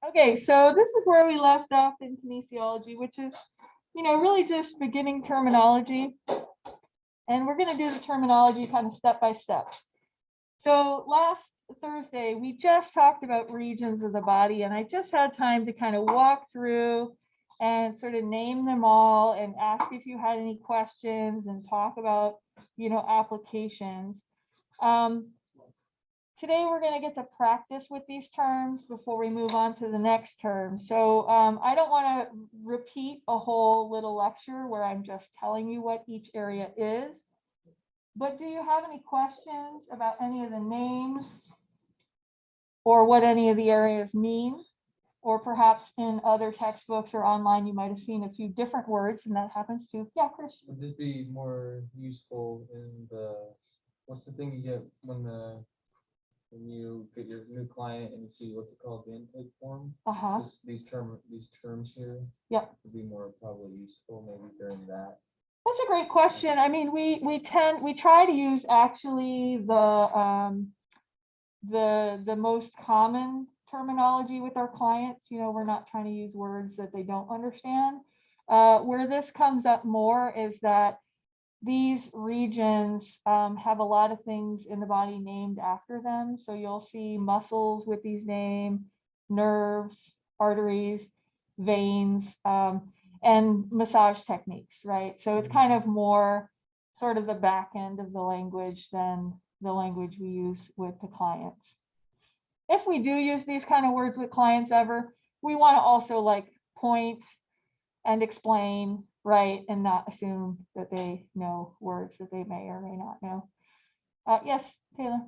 Okay, so this is where we left off in kinesiology, which is, really just beginning terminology. And we're going to do the terminology kind of step by step. So last Thursday, we just talked about regions of the body, and I just had time to kind of walk through and sort of name them all and ask if you had any questions and talk about, applications. Today, we're going to get to practice with these terms before we move on to the next term. So I don't want to repeat a whole little lecture where I'm just telling you what each area is. But do you have any questions about any of the names or what any of the areas mean? Or perhaps in other textbooks or online, you might have seen a few different words, and that happens too. Yeah, Chris. Would this be more useful in what's the thing you get when you get your new client and you see what's it called, the intake form? These terms here. Yeah. Would be more probably useful maybe during that. That's a great question. I mean, we try to use actually the most common terminology with our clients. We're not trying to use words that they don't understand. Where this comes up more is that these regions have a lot of things in the body named after them. So you'll see muscles with these names, nerves, arteries, veins, and massage techniques, right? So it's kind of more sort of the back end of the language than the language we use with the clients. If we do use these kind of words with clients ever, we want to also like point and explain, right, and not assume that they know words that they may or may not know. Yes, Taylor.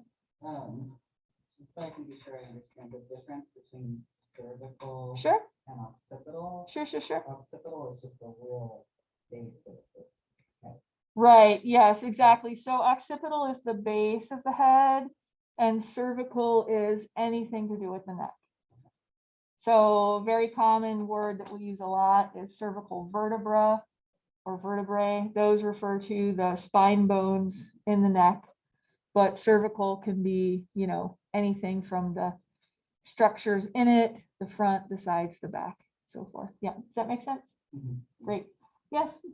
Just so I can be sure I understand the difference between cervical Sure. and occipital. Sure. Occipital is just the real base of this head. Right. Yes, exactly. So occipital is the base of the head, and cervical is anything to do with the neck. So a very common word that we use a lot is cervical vertebra or vertebrae. Those refer to the spine bones in the neck, but cervical can be, anything from the structures in it, the front, the sides, the back, so forth. Yeah, does that make sense? Mm-hmm. Great. Yes.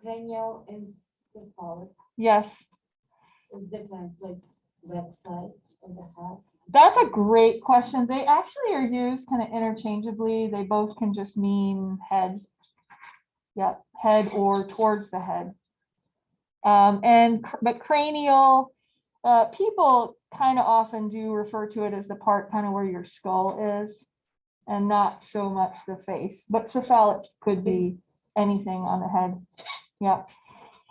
Cranial and cephalic Yes. is different, like left side of the head. That's a great question. They actually are used kind of interchangeably. They both can just mean head. Yeah, head or towards the head. But cranial, people kind of often do refer to it as the part kind of where your skull is, and not so much the face. But cephalic could be anything on the head. Yeah.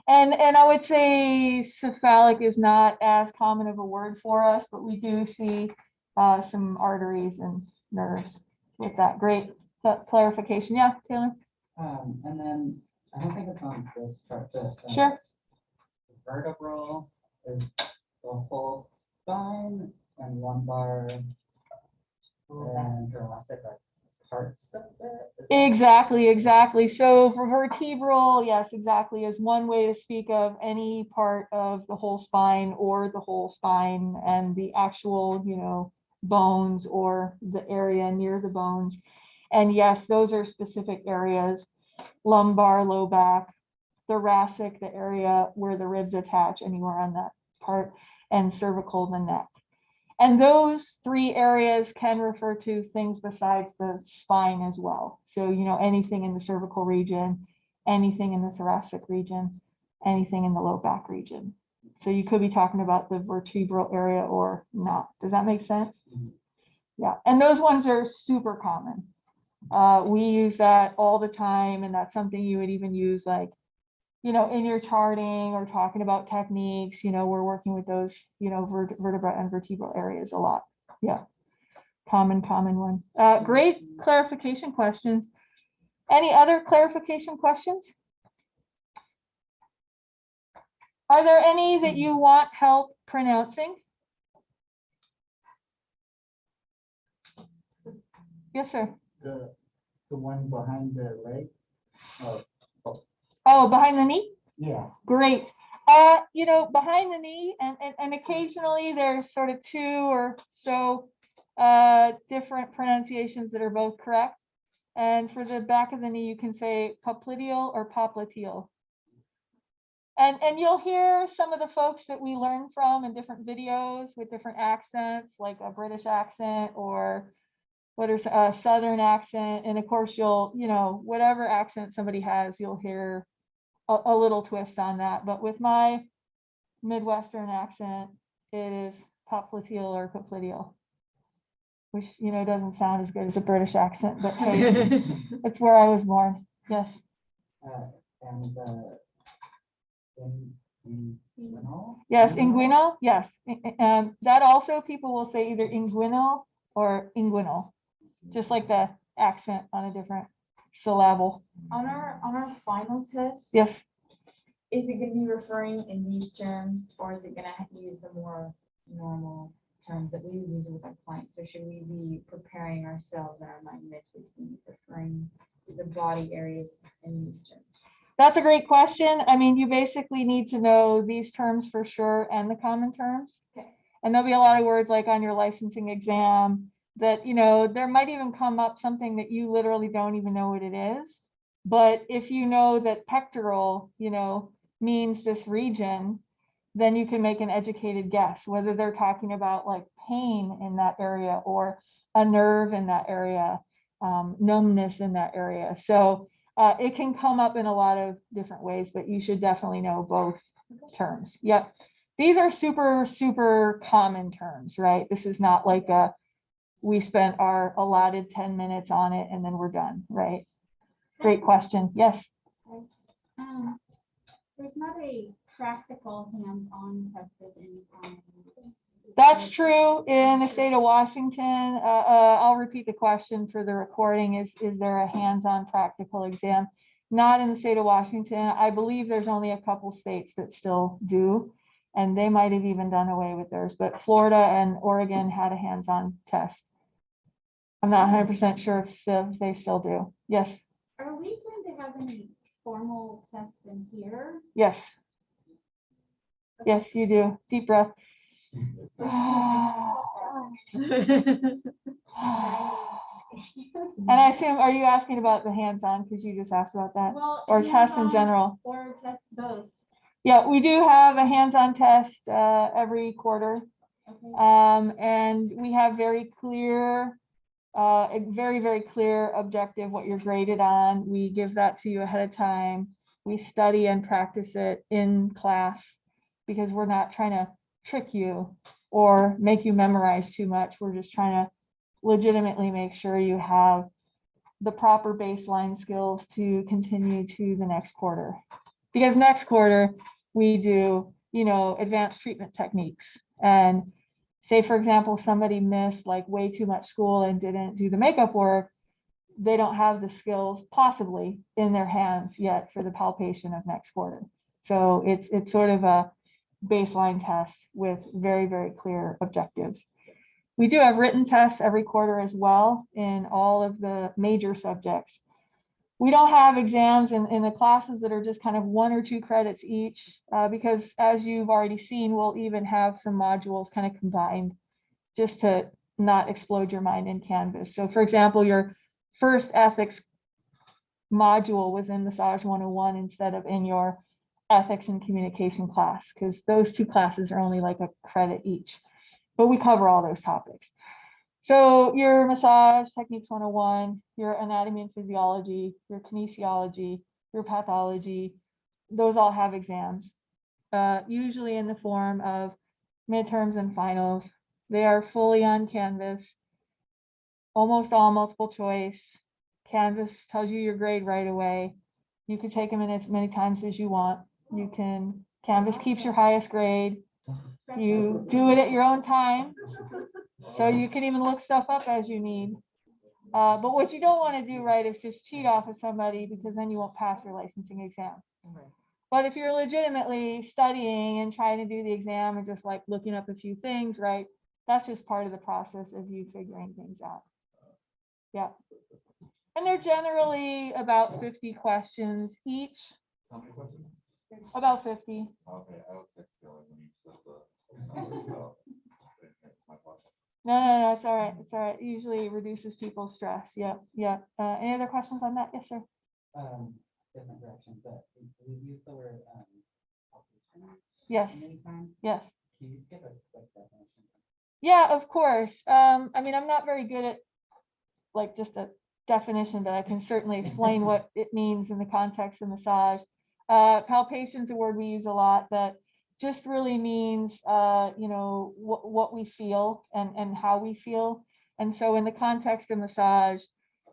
And I would say cephalic is not as common of a word for us, but we do see some arteries and nerves with that. Great clarification. Yeah, Taylor. And then I don't think it's on this chart, but Sure. Vertebral is the whole spine, and lumbar and thoracic are parts of it. Exactly. So for vertebral, yes, exactly, is one way to speak of any part of the whole spine or the whole spine, and the actual, bones or the area near the bones. And yes, those are specific areas: lumbar, low back, thoracic, the area where the ribs attach, anywhere on that part, and cervical, the neck. And those three areas can refer to things besides the spine as well. So, anything in the cervical region, anything in the thoracic region, anything in the low back region. So you could be talking about the vertebral area or not. Does that make sense? Mm-hmm. Yeah, and those ones are super common. We use that all the time, and that's something you would even use like, in your charting or talking about techniques. We're working with those, vertebra and vertebral areas a lot. Yeah, common one. Great clarification questions. Any other clarification questions? Are there any that you want help pronouncing? Yes, sir. The one behind the leg. Oh, behind the knee? Yeah. Great. Behind the knee, and occasionally there's sort of two or so different pronunciations that are both correct. And for the back of the knee, you can say popliteal or popliteal. And you'll hear some of the folks that we learn from in different videos with different accents, like a British accent or what is a Southern accent. And of course, you'll, whatever accent somebody has, you'll hear a little twist on that. But with my Midwestern accent, it is popliteal or popliteal, which, doesn't sound as good as a British accent, but hey, it's where I was born. Yes. And inguinal? Yes, inguinal, yes. That also people will say either inguinal or inguinal, just like the accent on a different syllable. On our final test, Yes. is it gonna be referring in these terms, or is it gonna use the more normal terms that we would use with our clients? So should we be preparing ourselves in our mind mentally to be referring to the body areas in these terms? That's a great question. I mean, you basically need to know these terms for sure and the common terms. Okay. And there'll be a lot of words like on your licensing exam that, there might even come up something that you literally don't even know what it is. But if you know that pectoral, means this region, then you can make an educated guess whether they're talking about like pain in that area or a nerve in that area, numbness in that area. So it can come up in a lot of different ways, but you should definitely know both terms. Yep. These are super, super common terms, right? This is not like we spent our allotted 10 minutes on it and then we're done, right? Great question. Yes. There's not a practical hands-on test of any kind. That's true in the state of Washington. I'll repeat the question for the recording. Is there a hands-on practical exam? Not in the state of Washington. I believe there's only a couple states that still do, and they might have even done away with theirs, but Florida and Oregon had a hands-on test. I'm not 100% sure if they still do. Yes. Are we going to have any formal tests in here? Yes. Yes, you do. Deep breath. And I assume, are you asking about the hands-on because you just asked about that? Well, Or tests in hands-on general? Or tests both. Yeah, we do have a hands-on test every quarter. Okay. And we have very clear, a very, very clear objective what you're graded on. We give that to you ahead of time. We study and practice it in class because we're not trying to trick you or make you memorize too much. We're just trying to legitimately make sure you have the proper baseline skills to continue to the next quarter. Because next quarter we do, advanced treatment techniques. And say, for example, somebody missed like way too much school and didn't do the makeup work, they don't have the skills possibly in their hands yet for the palpation of next quarter. So it's sort of a baseline test with very, very clear objectives. We do have written tests every quarter as well in all of the major subjects. We don't have exams in the classes that are just kind of 1 or 2 credits each, because as you've already seen, we'll even have some modules kind of combined just to not explode your mind in Canvas. So for example, your first ethics module was in Massage 101 instead of in your ethics and communication class, because those 2 classes are only like a credit each, but we cover all those topics. So your Massage Techniques 101, your Anatomy and Physiology, your Kinesiology, your Pathology, those all have exams, usually in the form of midterms and finals. They are fully on Canvas, almost all multiple choice. Canvas tells you your grade right away. You can take them in as many times as you want. Canvas keeps your highest grade. You do it at your own time. So you can even look stuff up as you need. But what you don't want to do, right, is just cheat off of somebody, because then you won't pass your licensing exam. But if you're legitimately studying and trying to do the exam and just like looking up a few things, right, that's just part of the process of you figuring things out. Yeah. And they're generally about 50 questions each. How many questions? About 50. Okay, I was next to when you said the. So, my question. No, it's all right. It's all right. It usually reduces people's stress. Yeah, yeah. Any other questions on that? Yes, sir. Different direction, but we've used the word, palpation Yes, many times. yes. Can you just give a quick definition? Yeah, of course. I mean, I'm not very good at like just a definition, but I can certainly explain what it means in the context of massage. Palpation is a word we use a lot that just really means, you know, what we feel and how we feel. And so in the context of massage,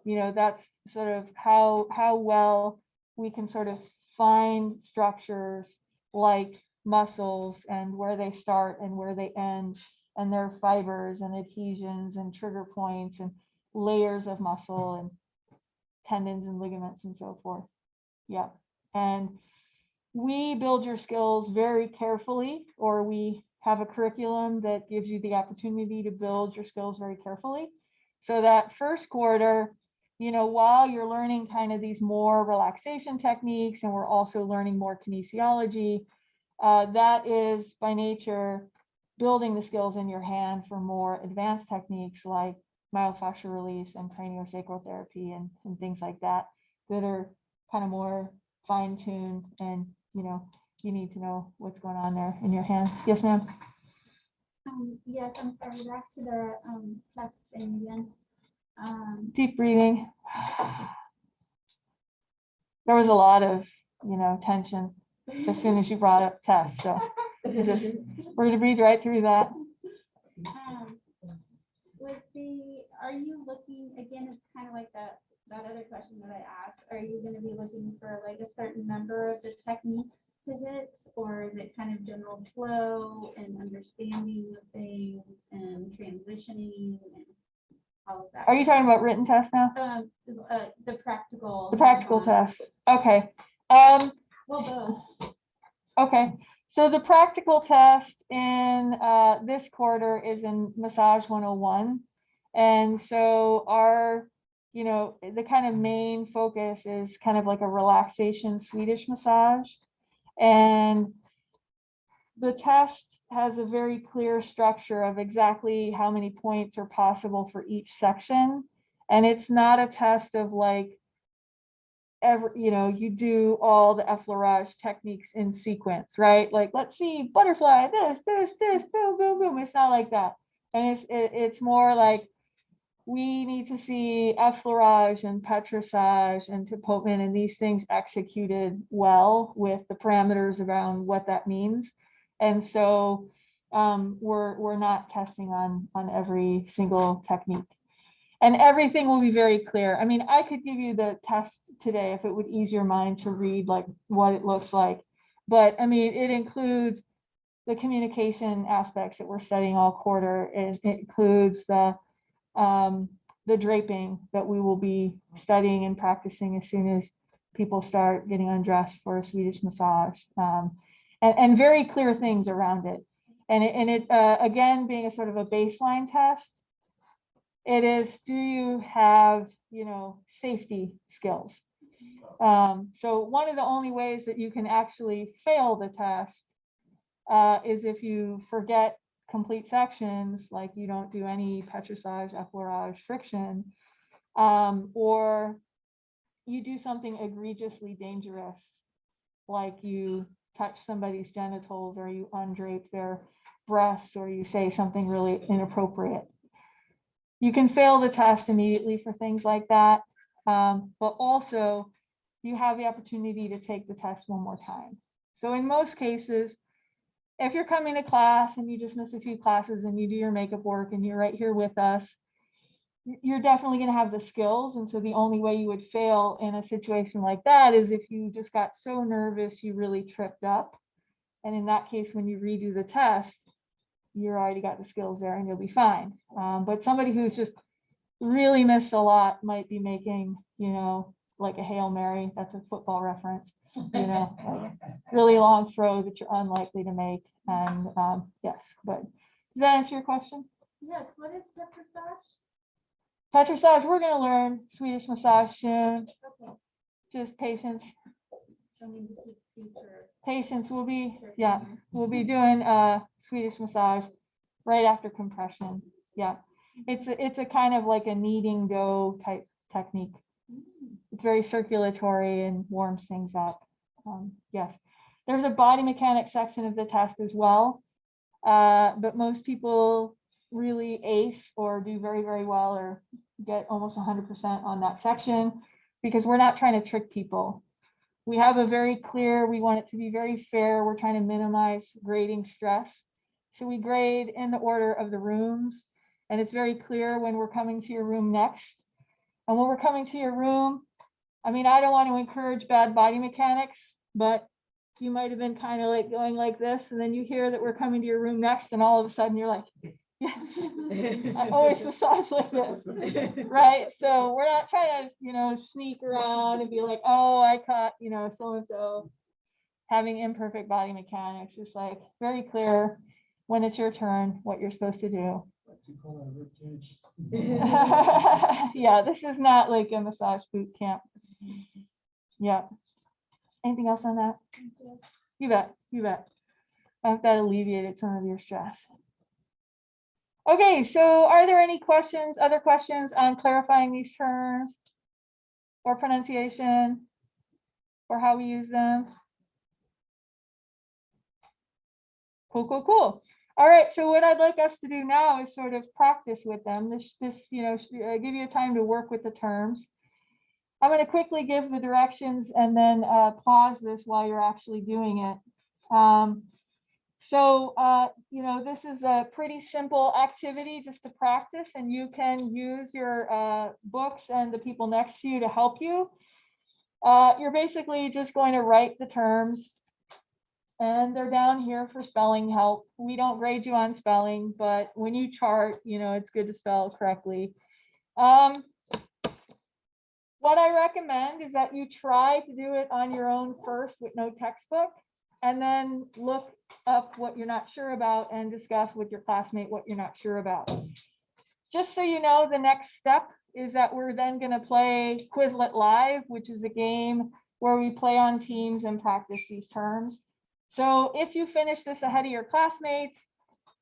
you know, that's sort of how well we can sort of find structures like muscles and where they start and where they end, and their fibers and adhesions and trigger points and layers of muscle and tendons and ligaments and so forth. Yeah. And we build your skills very carefully, or we have a curriculum that gives you the opportunity to build your skills very carefully. So that first quarter, you know, while you're learning kind of these more relaxation techniques, and we're also learning more kinesiology, that is by nature building the skills in your hand for more advanced techniques like myofascial release and craniosacral therapy and things like that, that are kind of more fine-tuned, and you know, you need to know what's going on there in your hands. Yes, ma'am. Yes, I'm sorry, back to the test thing again. Deep breathing. There was a lot of, you know, tension as soon as you brought up tests, so we're going to breathe right through that. Are you looking, again, it's kind of like that other question that I asked, are you going to be looking for like a certain number of the techniques to hit, or is it kind of general flow and understanding of things and transitioning and all of that? Are you talking about written tests now? The practical. The practical test. Okay. Well, both. Okay. So the practical test in this quarter is in Massage 101. And so our, you know, the kind of main focus is kind of like a relaxation Swedish massage. And the test has a very clear structure of exactly how many points are possible for each section. And it's not a test of like, you know, you do all the effleurage techniques in sequence, right? Like, let's see, butterfly, this, boom, boom, boom. It's not like that. And it's more like, we need to see effleurage and petrissage and tapotement and these things executed well with the parameters around what that means. And so we're not testing on every single technique. And everything will be very clear. I mean, I could give you the test today if it would ease your mind to read like what it looks like. But I mean, it includes the communication aspects that we're studying all quarter. It includes the draping that we will be studying and practicing as soon as people start getting undressed for a Swedish massage, and very clear things around it. And it again, being a sort of a baseline test, it is, do you have, you know, safety skills? So one of the only ways that you can actually fail the test is if you forget complete sections, like you don't do any petrissage, effleurage, friction, or you do something egregiously dangerous, like you touch somebody's genitals, or you undrape their breasts, or you say something really inappropriate. You can fail the test immediately for things like that, but also you have the opportunity to take the test one more time. So in most cases, if you're coming to class and you just miss a few classes and you do your makeup work and you're right here with us, you're definitely going to have the skills. And so the only way you would fail in a situation like that is if you just got so nervous you really tripped up. And in that case, when you redo the test, you already got the skills there and you'll be fine. But somebody who's just really missed a lot might be making, you know, like a Hail Mary, that's a football reference, you know, like really long throw that you're unlikely to make. And yes, but does that answer your question? Yes, what is petrissage? Petrissage, we're going to learn Swedish massage soon. Okay. Just patience. Future. Patience will be, yeah, we'll be doing Swedish massage right after compression. Yeah, it's a kind of like a kneading dough type technique. It's very circulatory and warms things up. Yes, there's a body mechanics section of the test as well, but most people really ace or do very, very well or get almost 100% on that section because we're not trying to trick people. We have a very clear, we want it to be very fair. We're trying to minimize grading stress. So we grade in the order of the rooms, and it's very clear when we're coming to your room next. And when we're coming to your room, I mean, I don't want to encourage bad body mechanics, but you might have been kind of like going like this, and then you hear that we're coming to your room next, and all of a sudden you're like, yes, I always massage like this, right? So we're not trying to, sneak around and be like, oh, I caught, so-and-so having imperfect body mechanics. It's like very clear when it's your turn, what you're supposed to do. Yeah, this is not like a massage boot camp. Yeah. Anything else on that? You bet. You bet. I hope that alleviated some of your stress. Okay, so are there any questions, other questions on clarifying these terms or pronunciation or how we use them? Cool, cool, cool. All right, so what I'd like us to do now is sort of practice with them. This give you time to work with the terms. I'm going to quickly give the directions and then pause this while you're actually doing it. This is a pretty simple activity just to practice, and you can use your books and the people next to you to help you. You're basically just going to write the terms, and they're down here for spelling help. We don't grade you on spelling, but when you chart, it's good to spell correctly. What I recommend is that you try to do it on your own first with no textbook, and then look up what you're not sure about and discuss with your classmate what you're not sure about. Just so you know, the next step is that we're then going to play Quizlet Live, which is a game where we play on teams and practice these terms. So if you finish this ahead of your classmates,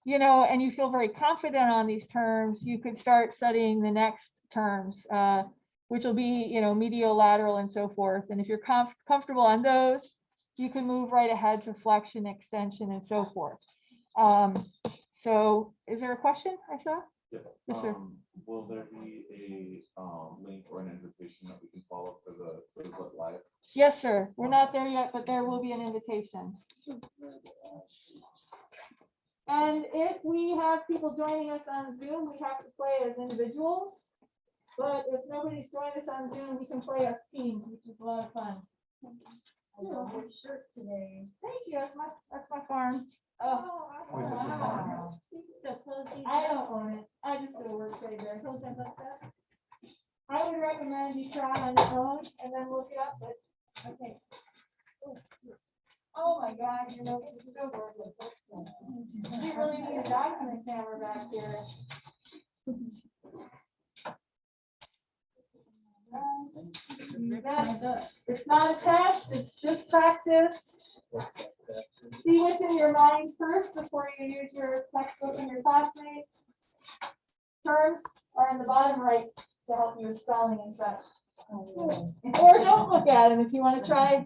and you feel very confident on these terms, you could start studying the next terms, which will be, medial, lateral, and so forth. And if you're comfortable on those, you can move right ahead to flexion, extension, and so forth. So is there a question I saw? Yes. Yes, sir. Will there be a link or an invitation that we can follow for the Quizlet Live? Yes, sir. We're not there yet, but there will be an invitation. And if we have people joining us on Zoom, we have to play as individuals. But if nobody's joined us on Zoom, we can play as teams, which is a lot of fun. I love your shirt today. Thank you. That's my farm. Oh, wow. I don't own it. I just go work right there. I would recommend you try on your own and then look it up. But okay. Oh my God, this is so gorgeous. You really need a document camera back here. It's not a test, it's just practice. See what's in your mind first before you use your textbook and your classmates. Terms are in the bottom right to help you with spelling and such. Or don't look at them if you want to try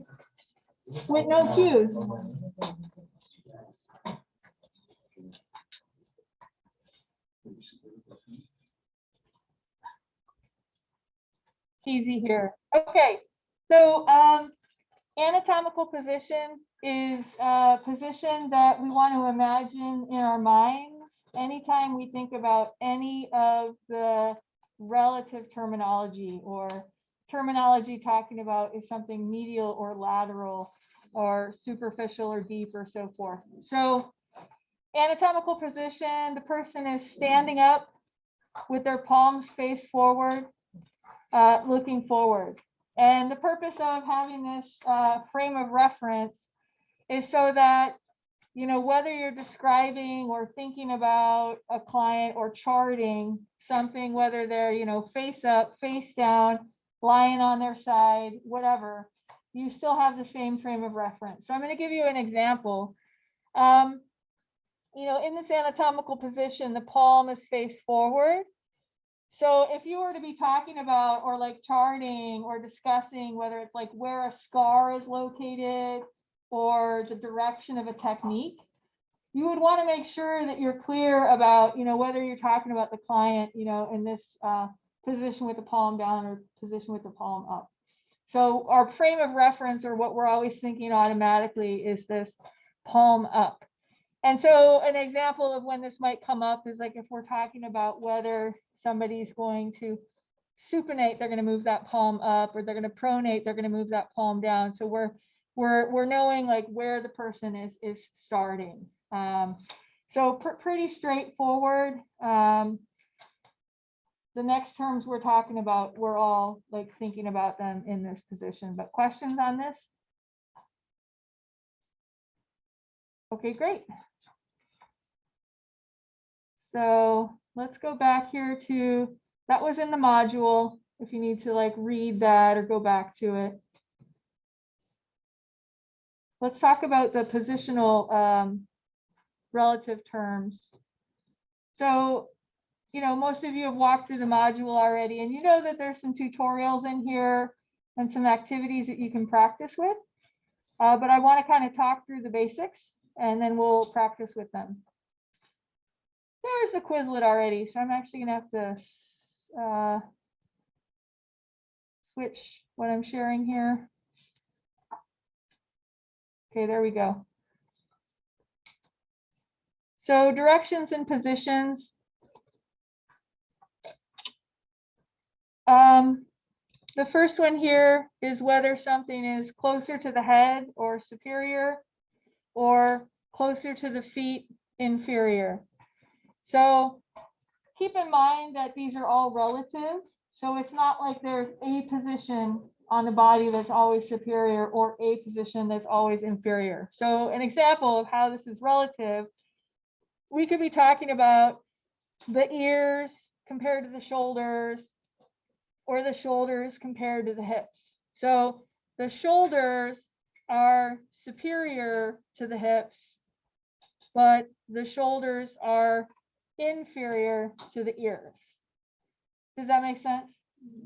with no cues. Easy here. Okay, so anatomical position is a position that we want to imagine in our minds anytime we think about any of the relative terminology or terminology talking about is something medial or lateral or superficial or deep or so forth. So anatomical position, the person is standing up with their palms face forward, looking forward. And the purpose of having this frame of reference is so that, whether you're describing or thinking about a client or charting something, whether they're, face up, face down, lying on their side, whatever, you still have the same frame of reference. So I'm going to give you an example. in this anatomical position, the palm is faced forward. So if you were to be talking about or like charting or discussing whether it's like where a scar is located or the direction of a technique, you would want to make sure that you're clear about, whether you're talking about the client, in this position with the palm down or position with the palm up. So our frame of reference, or what we're always thinking automatically, is this palm up. And so an example of when this might come up is like if we're talking about whether somebody's going to supinate, they're going to move that palm up, or they're going to pronate, they're going to move that palm down. So we're knowing like where the person is starting. So pretty straightforward. The next terms we're talking about, we're all like thinking about them in this position. But questions on this? Okay, great. So let's go back here to, that was in the module, if you need to like read that or go back to it. Let's talk about the positional relative terms. So, most of you have walked through the module already, and you know that there's some tutorials in here and some activities that you can practice with. But I want to kind of talk through the basics, and then we'll practice with them. There's the Quizlet already, so I'm actually going to have to switch what I'm sharing here. Okay, there we go. So directions and positions. The first one here is whether something is closer to the head or superior, or closer to the feet, inferior. So keep in mind that these are all relative. So it's not like there's a position on the body that's always superior or a position that's always inferior. So an example of how this is relative, we could be talking about the ears compared to the shoulders, or the shoulders compared to the hips. So the shoulders are superior to the hips, but the shoulders are inferior to the ears. Does that make sense?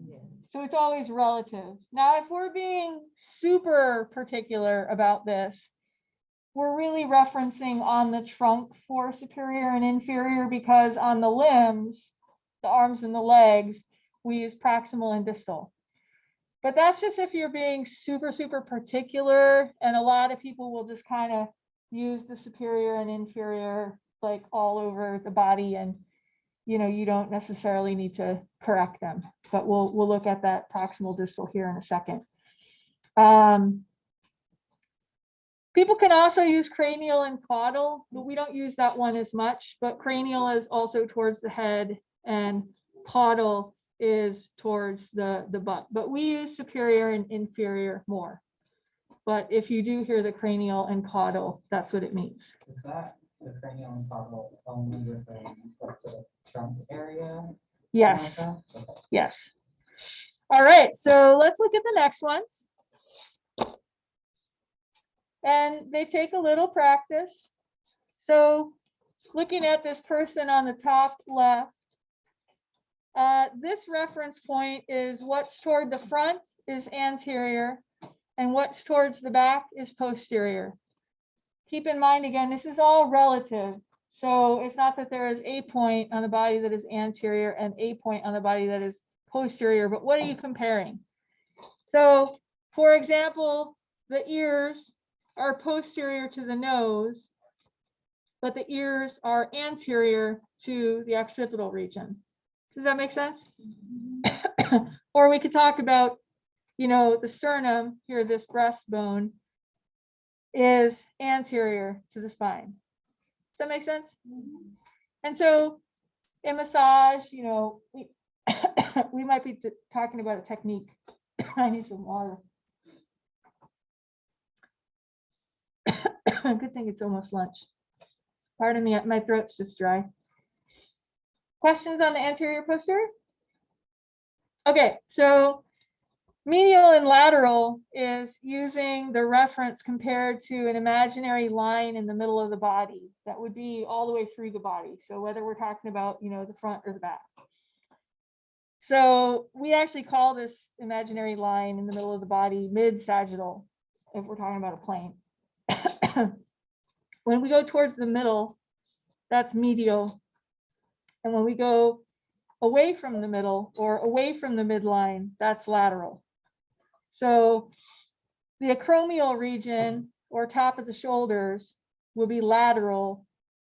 Yeah. So it's always relative. Now, if we're being super particular about this, we're really referencing on the trunk for superior and inferior, because on the limbs, the arms and the legs, we use proximal and distal. But that's just if you're being super, super particular, and a lot of people will just kind of use the superior and inferior like all over the body, and you don't necessarily need to correct them, but we'll look at that proximal distal here in a second. People can also use cranial and caudal, but we don't use that one as much. But cranial is also towards the head, and caudal is towards the butt. But we use superior and inferior more. But if you do hear the cranial and caudal, that's what it means. Is that the cranial and caudal only referring to the trunk area? Yes. Like that? Okay. Yes. All right, so let's look at the next ones. And they take a little practice. So looking at this person on the top left, this reference point is what's toward the front is anterior, and what's towards the back is posterior. Keep in mind, again, this is all relative. So it's not that there is a point on the body that is anterior and a point on the body that is posterior, but what are you comparing? So for example, the ears are posterior to the nose, but the ears are anterior to the occipital region. Does that make sense? Or we could talk about, the sternum here, this breastbone is anterior to the spine. Does that make sense? And so in massage, we might be talking about a technique. I need some water. Good thing it's almost lunch. Pardon me, my throat's just dry. Questions on the anterior posterior? Okay, so Medial and lateral is using the reference compared to an imaginary line in the middle of the body that would be all the way through the body. So whether we're talking about, the front or the back. So we actually call this imaginary line in the middle of the body mid-sagittal, if we're talking about a plane. When we go towards the middle, that's medial. And when we go away from the middle or away from the midline, that's lateral. So the acromial region or top of the shoulders will be lateral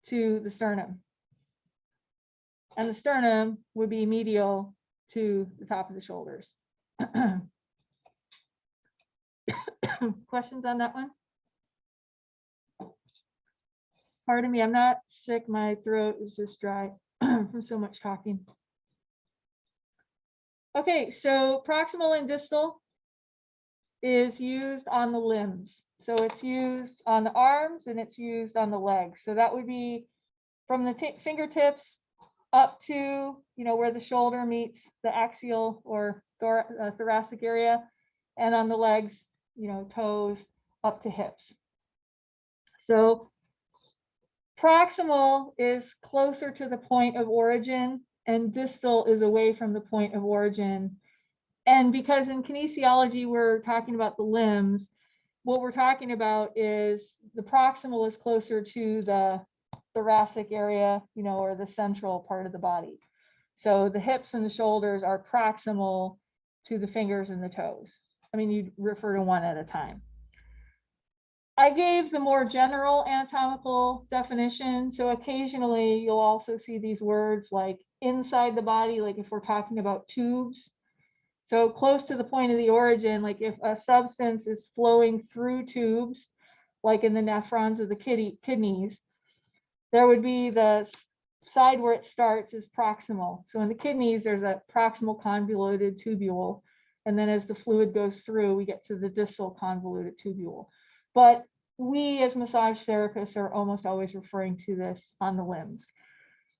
to the sternum. And the sternum would be medial to the top of the shoulders. Questions on that one? Pardon me, I'm not sick. My throat is just dry from so much talking. Okay, so proximal and distal is used on the limbs. So it's used on the arms and it's used on the legs. So that would be from the fingertips up to, where the shoulder meets the axial or thoracic area, and on the legs, toes up to hips. So proximal is closer to the point of origin and distal is away from the point of origin. And because in kinesiology, we're talking about the limbs, what we're talking about is the proximal is closer to the thoracic area, or the central part of the body. So the hips and the shoulders are proximal to the fingers and the toes. I mean, you refer to one at a time. I gave the more general anatomical definition. So occasionally you'll also see these words like inside the body, like if we're talking about tubes. So close to the point of the origin, like if a substance is flowing through tubes, like in the nephrons of the kidneys, there would be the side where it starts is proximal. So in the kidneys, there's a proximal convoluted tubule. And then as the fluid goes through, we get to the distal convoluted tubule. But we as massage therapists are almost always referring to this on the limbs.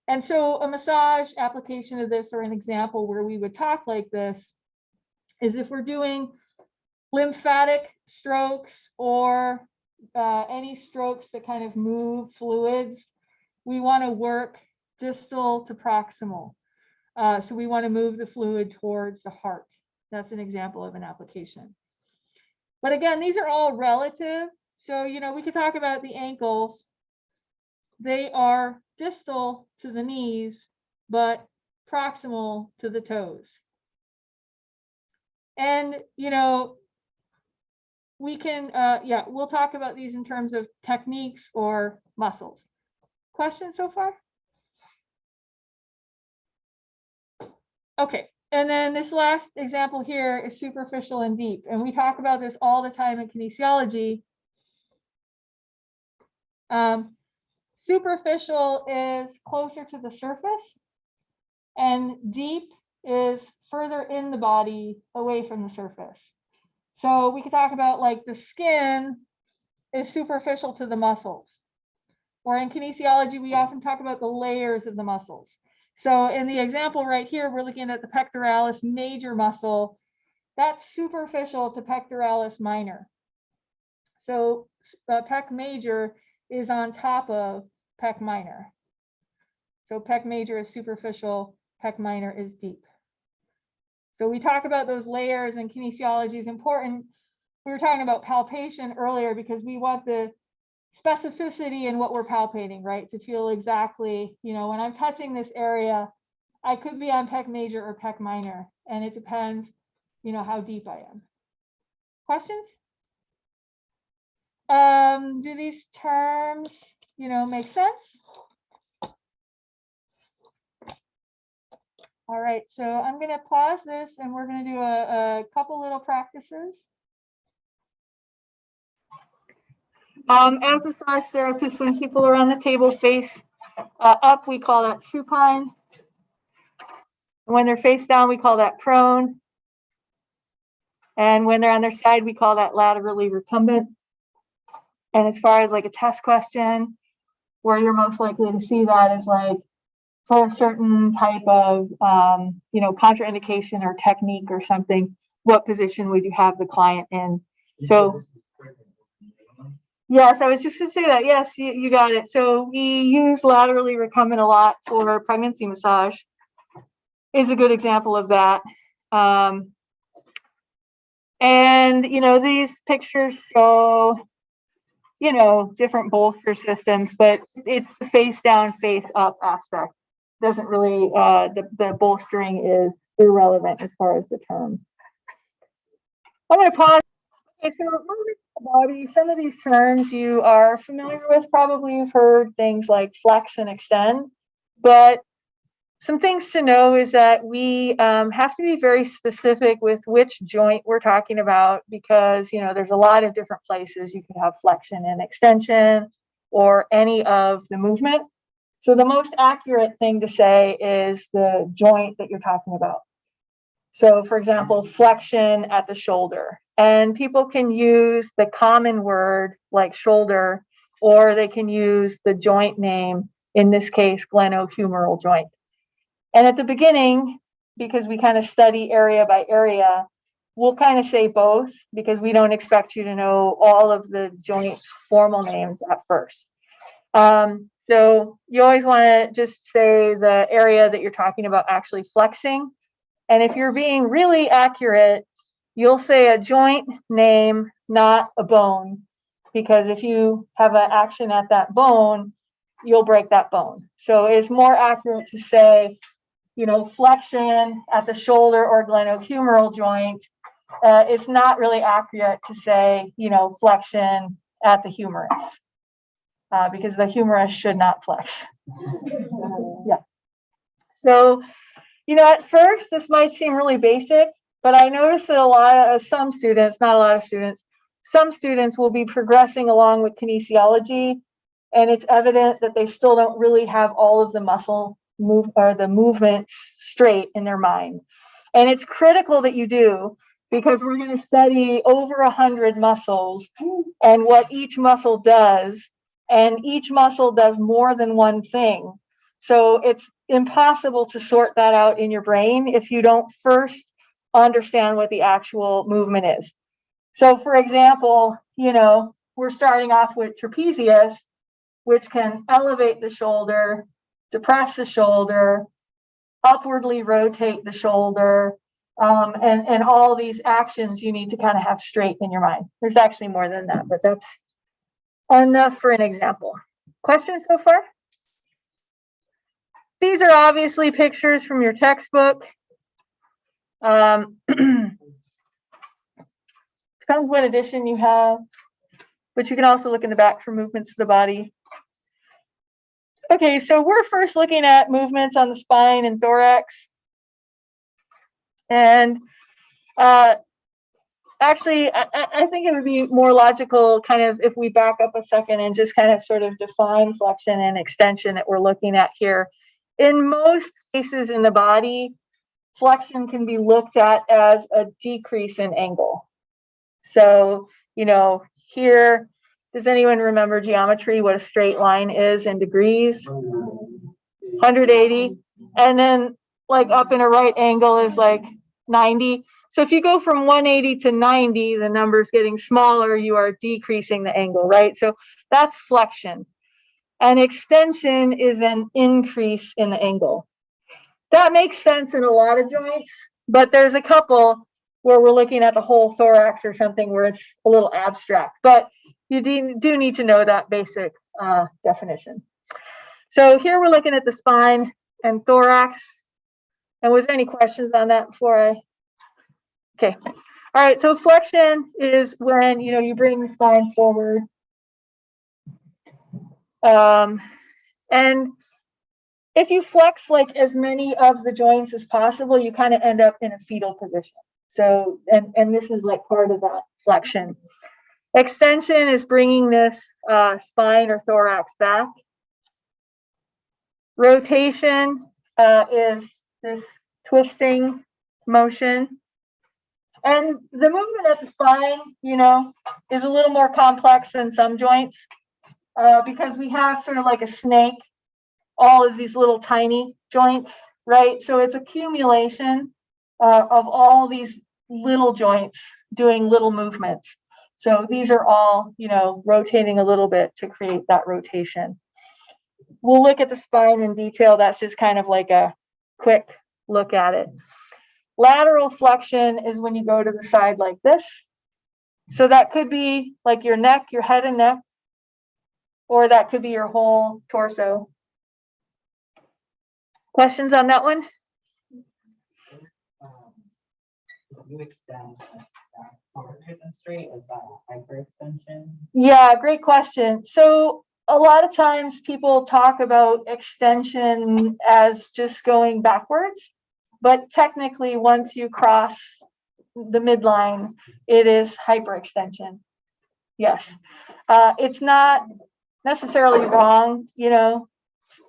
And so a massage application of this, or an example where we would talk like this, is if we're doing lymphatic strokes or any strokes that kind of move fluids, we want to work distal to proximal. So we want to move the fluid towards the heart. That's an example of an application. But again, these are all relative. So, we could talk about the ankles. They are distal to the knees, but proximal to the toes. And, we can, we'll talk about these in terms of techniques or muscles. Questions so far? Okay, and then this last example here is superficial and deep. And we talk about this all the time in kinesiology. Superficial is closer to the surface, and deep is further in the body away from the surface. So we could talk about like the skin is superficial to the muscles. Or in kinesiology, we often talk about the layers of the muscles. So in the example right here, we're looking at the pectoralis major muscle. That's superficial to pectoralis minor. So pec major is on top of pec minor. So pec major is superficial, pec minor is deep. So we talk about those layers, and kinesiology is important. We were talking about palpation earlier because we want the specificity in what we're palpating, right? To feel exactly, when I'm touching this area, I could be on pec major or pec minor, and it depends, how deep I am. Questions? Do these terms, make sense? All right, so I'm going to pause this and we're going to do a couple little practices. As massage therapists, when people are on the table face up, we call that supine. When they're face down, we call that prone. And when they're on their side, we call that laterally recumbent. And as far as like a test question, where you're most likely to see that is like for a certain type of, contraindication or technique or something, what position would you have the client in. So yes, I was just gonna say that. Yes, you got it. So we use laterally recumbent a lot for pregnancy massage. Is a good example of that. And these pictures show different bolster systems, but it's the face down, face up aspect. Doesn't really the bolstering is irrelevant as far as the term. I'm going to pause. Okay, so moving the body, some of these terms you are familiar with. Probably you've heard things like flex and extend, but some things to know is that we have to be very specific with which joint we're talking about, because there's a lot of different places you could have flexion and extension or any of the movement. So the most accurate thing to say is the joint that you're talking about. So for example, flexion at the shoulder, and people can use the common word like shoulder, or they can use the joint name, in this case, glenohumeral joint. And at the beginning, because we kind of study area by area, we'll kind of say both, because we don't expect you to know all of the joints' formal names at first. So you always want to just say the area that you're talking about actually flexing. And if you're being really accurate, you'll say a joint name, not a bone, because if you have an action at that bone, you'll break that bone. So it's more accurate to say flexion at the shoulder or glenohumeral joint. It's not really accurate to say, flexion at the humerus, because the humerus should not flex. Yeah. So, at first this might seem really basic, but I noticed that some students, not a lot of students, some students will be progressing along with kinesiology, and it's evident that they still don't really have all of the muscle the movements straight in their mind. And it's critical that you do, because we're going to study over 100 muscles and what each muscle does, and each muscle does more than one thing. So it's impossible to sort that out in your brain if you don't first understand what the actual movement is. So for example, we're starting off with trapezius, which can elevate the shoulder, depress the shoulder, upwardly rotate the shoulder, and all these actions you need to kind of have straight in your mind. There's actually more than that, but that's enough for an example. Questions so far? These are obviously pictures from your textbook. Depends what edition you have, but you can also look in the back for movements of the body. Okay, so we're first looking at movements on the spine and thorax. And actually, I think it would be more logical kind of if we back up a second and just kind of sort of define flexion and extension that we're looking at here. In most cases in the body, flexion can be looked at as a decrease in angle. So, here, does anyone remember geometry, what a straight line is in degrees? 180. And then like up in a right angle is like 90. So if you go from 180 to 90, the number's getting smaller, you are decreasing the angle, right? So that's flexion. And extension is an increase in the angle. That makes sense in a lot of joints, but there's a couple where we're looking at the whole thorax or something where it's a little abstract, but you do need to know that basic definition. So here we're looking at the spine and thorax. And was there any questions on that before I? Okay. All right. So flexion is when, you bring the spine forward. And if you flex like as many of the joints as possible, you kind of end up in a fetal position. So, and this is like part of that flexion. Extension is bringing this spine or thorax back. Rotation is this twisting motion. And the movement at the spine, is a little more complex than some joints because we have sort of like a snake, all of these little tiny joints, right? So it's accumulation of all these little joints doing little movements. So these are all, rotating a little bit to create that rotation. We'll look at the spine in detail. That's just kind of like a quick look at it. Lateral flexion is when you go to the side like this. So that could be like your neck, your head and neck, or that could be your whole torso. Questions on that one? If you extend forward and straight, is that a hyperextension? Yeah, great question. So a lot of times people talk about extension as just going backwards, but technically once you cross the midline, it is hyperextension. Yes. It's not necessarily wrong,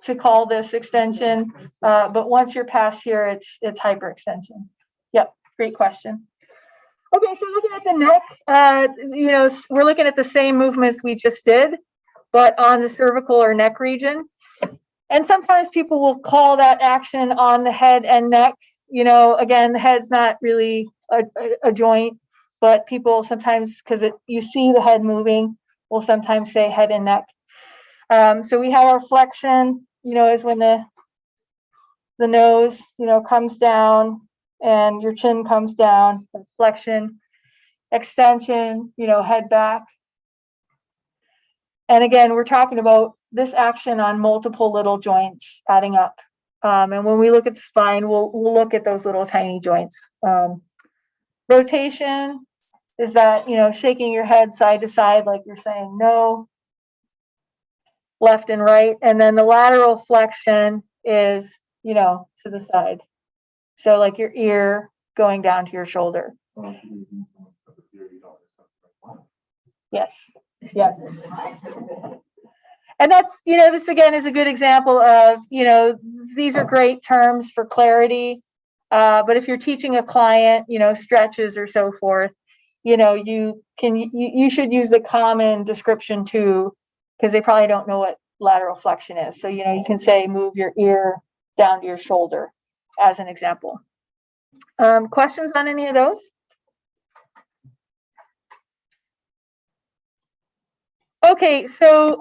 to call this extension, but once you're past here, it's hyperextension. Yep, great question. Okay, so looking at the neck, we're looking at the same movements we just did, but on the cervical or neck region. And sometimes people will call that action on the head and neck. Again, the head's not really a joint, but people sometimes, because you see the head moving, will sometimes say head and neck. So we have our flexion, is when the nose, comes down and your chin comes down. That's flexion. Extension, head back. And again, we're talking about this action on multiple little joints adding up. And when we look at the spine, we'll look at those little tiny joints. Rotation is that, shaking your head side to side like you're saying no. Left and right. And then the lateral flexion is, to the side. So like your ear going down to your shoulder. Yes. Yeah. And that's, this again is a good example of, these are great terms for clarity. But if you're teaching a client, stretches or so forth, you should use the common description too, because they probably don't know what lateral flexion is. So, you can say move your ear down to your shoulder as an example. Questions on any of those? Okay, so,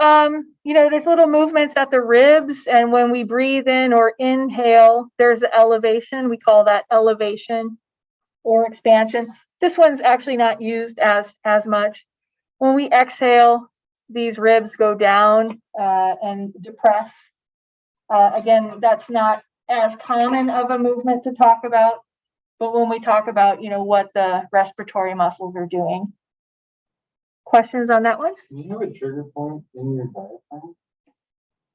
there's little movements at the ribs, and when we breathe in or inhale, there's an elevation. We call that elevation or expansion. This one's actually not used as much. When we exhale, these ribs go down and depress. Again, that's not as common of a movement to talk about, but when we talk about, what the respiratory muscles are doing. Questions on that one? Do you have a trigger point in your diaphragm?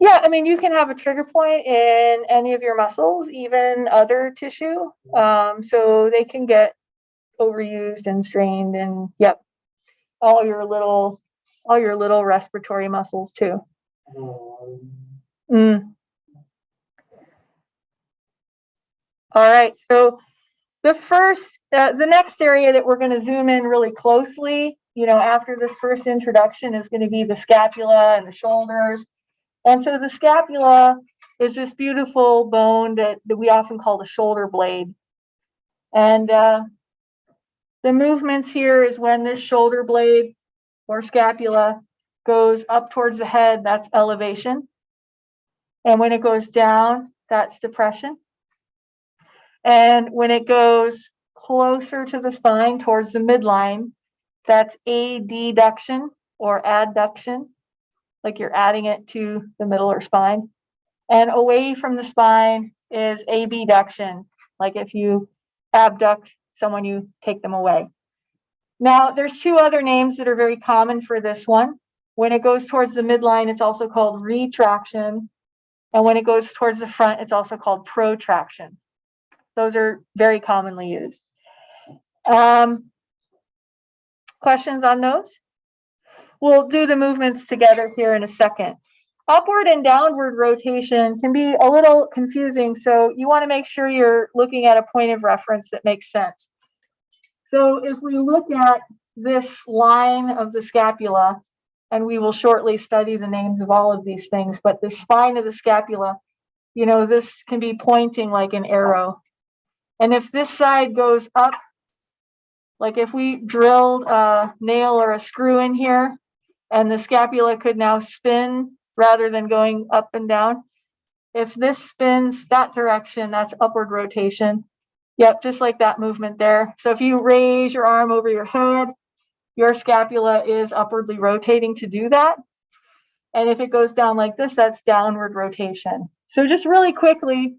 Yeah, you can have a trigger point in any of your muscles, even other tissue. So they can get overused and strained, and yep, all your little respiratory muscles too. All right, so the next area that we're going to zoom in really closely, after this first introduction, is going to be the scapula and the shoulders. And so the scapula is this beautiful bone that we often call the shoulder blade. And the movements here is when this shoulder blade or scapula goes up towards the head, that's elevation. And when it goes down, that's depression. And when it goes closer to the spine towards the midline, that's adduction or adduction, like you're adding it to the middle or spine. And away from the spine is abduction, like if you abduct someone, you take them away. Now, there's two other names that are very common for this one. When it goes towards the midline, it's also called retraction. And when it goes towards the front, it's also called protraction. Those are very commonly used. Questions on those? We'll do the movements together here in a second. Upward and downward rotation can be a little confusing, so you want to make sure you're looking at a point of reference that makes sense. So if we look at this line of the scapula, and we will shortly study the names of all of these things, but the spine of the scapula, this can be pointing like an arrow. And if this side goes up Like if we drilled a nail or a screw in here and the scapula could now spin rather than going up and down. If this spins that direction, that's upward rotation. Yep, just like that movement there. So if you raise your arm over your head, your scapula is upwardly rotating to do that. And if it goes down like this, that's downward rotation. So just really quickly,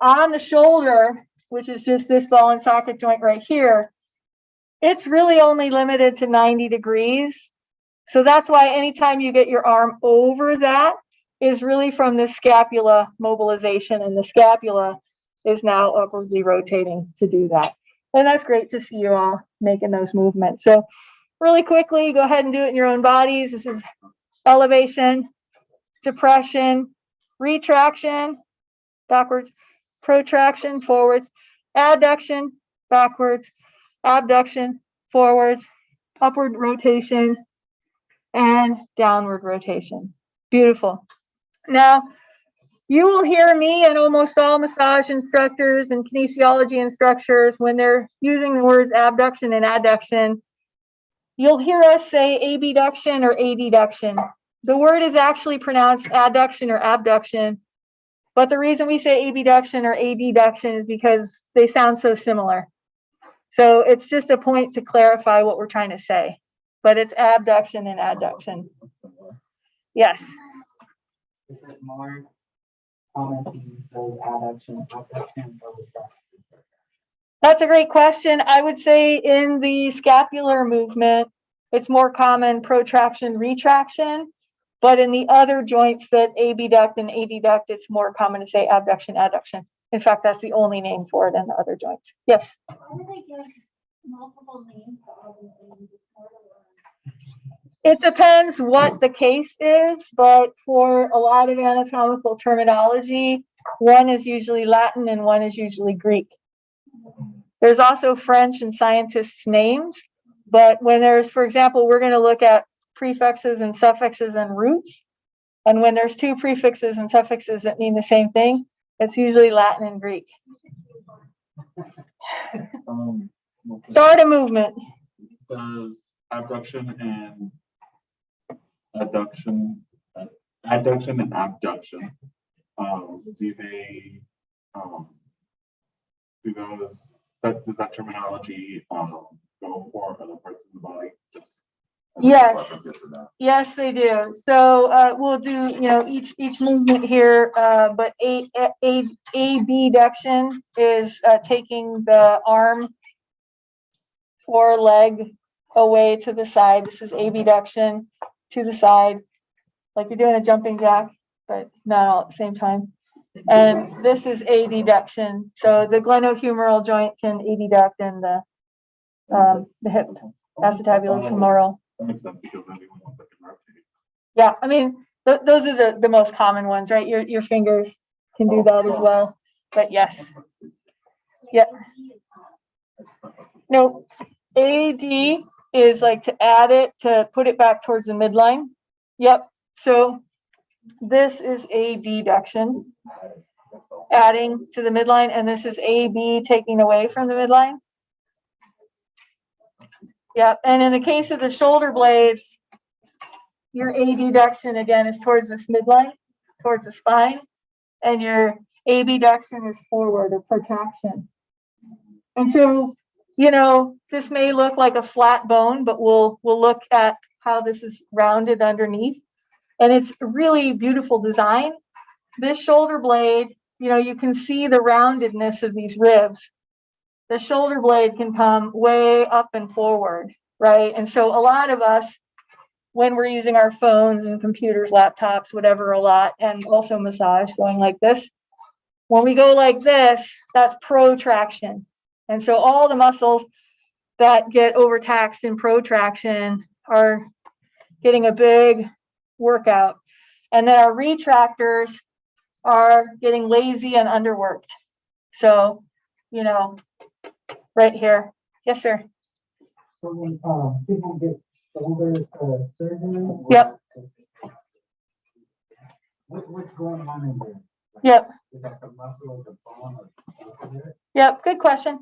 on the shoulder, which is just this ball and socket joint right here, it's really only limited to 90 degrees. So that's why anytime you get your arm over that is really from the scapula mobilization, and the scapula is now upwardly rotating to do that. And that's great to see you all making those movements. So really quickly, go ahead and do it in your own bodies. This is elevation, depression, retraction, backwards, protraction, forwards, adduction, backwards, abduction, forwards, upward rotation, and downward rotation. Beautiful. Now, you will hear me and almost all massage instructors and kinesiology instructors, when they're using the words abduction and adduction, you'll hear us say abduction or adduction. The word is actually pronounced adduction or abduction, but the reason we say abduction or adduction is because they sound so similar. So it's just a point to clarify what we're trying to say, but it's abduction and adduction. Yes. Is it more common to use those adduction, abduction, or retraction? That's a great question. I would say in the scapular movement, it's more common protraction, retraction, but in the other joints that abduct and adduct, it's more common to say abduction, adduction. In fact, that's the only name for it in the other joints. Yes? Why do they give multiple names to all these things? It's more than one. It depends what the case is, but for a lot of anatomical terminology, one is usually Latin and one is usually Greek. There's also French and scientists' names, but when there's, for example, we're going to look at prefixes and suffixes and roots. And when there's two prefixes and suffixes that mean the same thing, it's usually Latin and Greek. Start a movement. Does abduction and adduction and abduction, do they, does that terminology go for other parts of the body? Just Yes. Yes, they do. So we'll do, each movement here, but abduction is taking the arm or leg away to the side. This is abduction to the side, like you're doing a jumping jack, but not all at the same time. And this is adduction. So the glenohumeral joint can adduct, and the hip acetabular-femoral. That makes sense, because everyone wants that to rotate. Yeah, I mean, those are the most common ones, right? Your fingers can do that as well. But yes. Yeah. No, AD is like to add it, to put it back towards the midline. Yep. So this is adduction, adding to the midline, and this is AB, taking away from the midline. Yeah, and in the case of the shoulder blades, your adduction again is towards this midline, towards the spine, and your abduction is forward, or protraction. And so, this may look like a flat bone, but we'll look at how this is rounded underneath. And it's a really beautiful design. This shoulder blade, you can see the roundedness of these ribs. The shoulder blade can come way up and forward, right? And so a lot of us, when we're using our phones and computers, laptops, whatever, a lot, and also massage, going like this, when we go like this, that's protraction. And so all the muscles that get overtaxed in protraction are getting a big workout. And then our retractors are getting lazy and underworked. So, right here. Yes, sir. So when people get shoulder surgery. Yep. What's going on in there? Yep. Is that the muscle or the bone or there? Yep. Good question.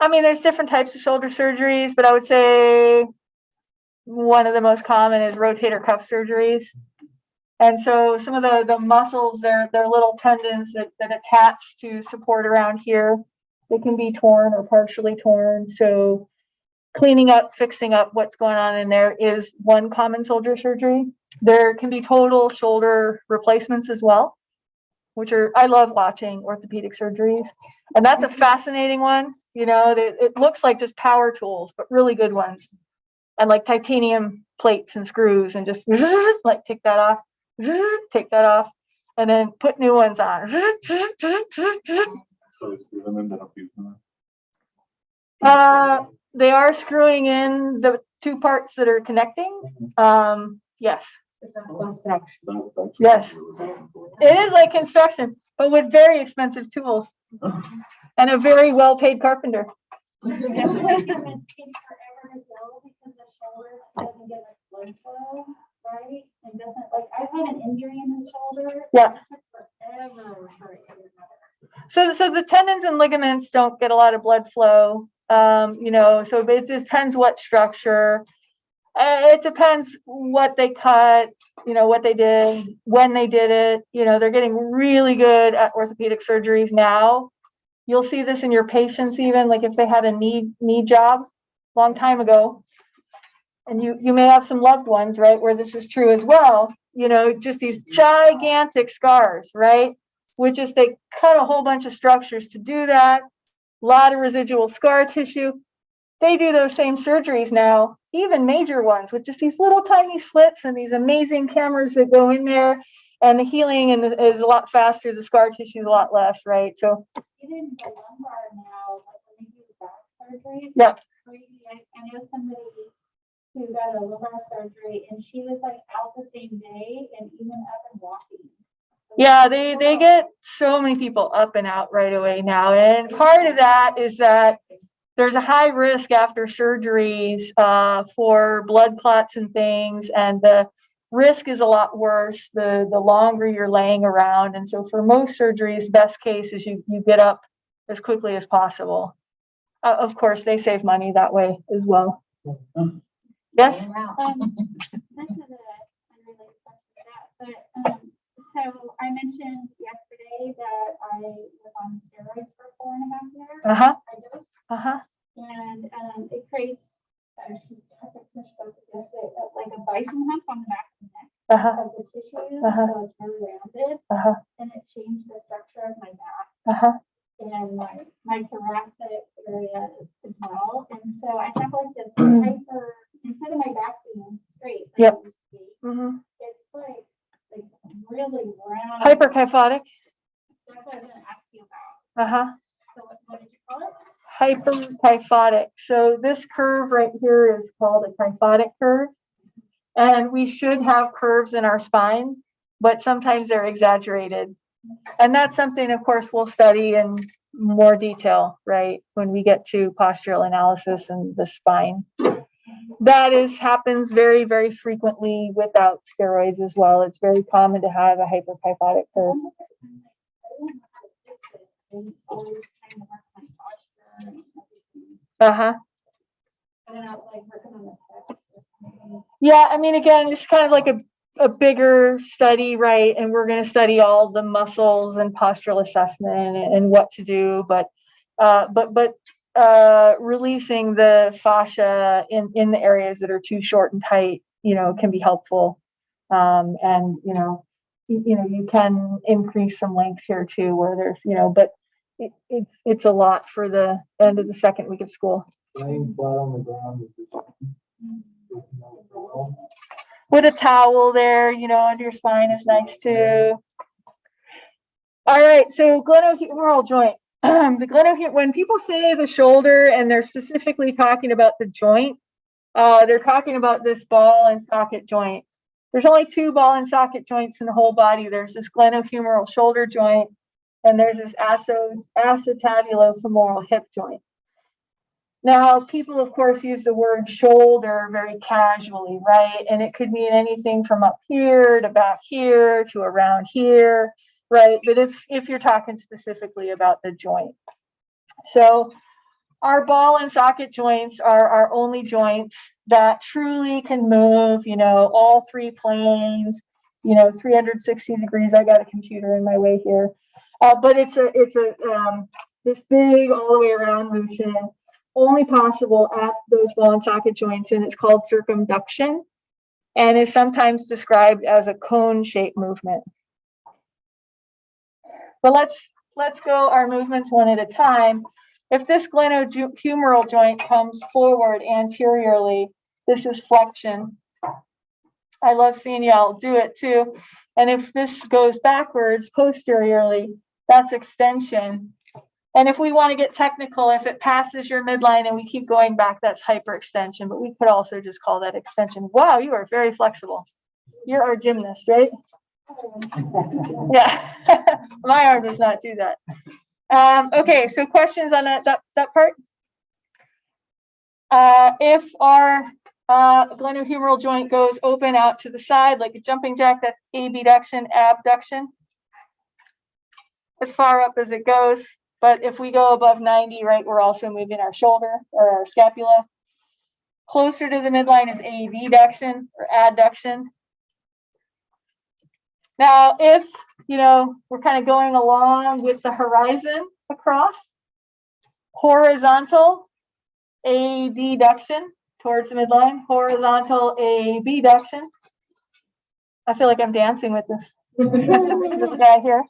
I mean, there's different types of shoulder surgeries, but I would say one of the most common is rotator cuff surgeries. And so some of the muscles, they're little tendons that attach to support around here. They can be torn or partially torn. So cleaning up, fixing up what's going on in there is one common shoulder surgery. There can be total shoulder replacements as well, which are, I love watching orthopedic surgeries. And that's a fascinating one. You know, it looks like just power tools, but really good ones. And like titanium plates and screws and just like take that off, and then put new ones on. So it's screw them in, they don't use them. They are screwing in the two parts that are connecting. Yes. Yes. It is like construction, but with very expensive tools and a very well-paid carpenter. It takes forever to go because the shoulder doesn't get like blood flow, right? And doesn't, like, I've had an injury in the shoulder. Yeah. It took forever for it to recover. So the tendons and ligaments don't get a lot of blood flow. You know, so it depends what structure. It depends what they cut, you know, what they did, when they did it. You know, they're getting really good at orthopedic surgeries now. You'll see this in your patients, even like if they had a knee job a long time ago, and you may have some loved ones, right, where this is true as well. You know, just these gigantic scars, right, which is they cut a whole bunch of structures to do that. A lot of residual scar tissue. They do those same surgeries now, even major ones, with just these little tiny slits and these amazing cameras that go in there, and the healing is a lot faster. The scar tissue is a lot less, right? So Even the lumbar now, like when they do the back surgery, yeah. it's crazy. I know somebody who got a lumbar surgery and she was like out the same day and even up and walking. Yeah, they get so many people up and out right away now. And part of that is that there's a high risk after surgeries for blood clots and things, and the risk is a lot worse the longer you're laying around. And so for most surgeries, best case is you get up as quickly as possible. Of course, they save money that way as well. Yes? This is a unrelated question to that, but so I mentioned yesterday that I was on steroids for 4.5 years. Uh-huh. I dosed, Uh-huh. and it creates like a bison hump on the back of the neck Uh-huh. of the tissues, Uh-huh. so it's really rounded, Uh-huh. and it changed the structure of my back Uh-huh. and my thoracic area as well. And so I have like this hyper, instead of my back being straight, like Yep. it used to be, Mm-hmm. it's like really round. Hyperkyphotic. That's what I was gonna ask you about. Uh-huh. So what did you call it? Hyperkyphotic. So this curve right here is called a kyphotic curve. And we should have curves in our spine, but sometimes they're exaggerated. And that's something, of course, we'll study in more detail, right, when we get to postural analysis and the spine. That happens very, very frequently without steroids as well. It's very common to have a hyperkyphotic curve. Uh-huh. Yeah, I mean, again, it's kind of like a bigger study, right? And we're going to study all the muscles and postural assessment and what to do, but releasing the fascia in the areas that are too short and tight, you know, can be helpful. And you can increase some length here too, where there's, but it's a lot for the end of the second week of school. Laying flat on the ground is just. With a towel there, under your spine is nice too. All right, so glenohumeral joint. The glenohumeral, when people say the shoulder and they're specifically talking about the joint, they're talking about this ball and socket joint. There's only two ball and socket joints in the whole body. There's this glenohumeral shoulder joint, and there's this acetabulo-femoral hip joint. Now, people, of course, use the word shoulder very casually, right? And it could mean anything from up here to back here to around here, right? But if you're talking specifically about the joint. So our ball and socket joints are our only joints that truly can move, all three planes, 360 degrees. I got a computer in my way here. But it's this big all the way around motion, only possible at those ball and socket joints, and it's called circumduction, and is sometimes described as a cone-shaped movement. But let's go our movements one at a time. If this glenohumeral joint comes forward anteriorly, this is flexion. I love seeing y'all do it too. And if this goes backwards posteriorly, that's extension. And if we want to get technical, if it passes your midline and we keep going back, that's hyperextension. But we could also just call that extension. Wow, you are very flexible. You're our gymnast, right? Yeah, my arm does not do that. Okay, so questions on that part? If our glenohumeral joint goes open out to the side like a jumping jack, that's abduction, abduction, as far up as it goes. But if we go above 90, right, we're also moving our shoulder or our scapula. Closer to the midline is abduction or adduction. Now, if, we're kind of going along with the horizon across, horizontal abduction towards the midline, horizontal abduction. I feel like I'm dancing with this guy here.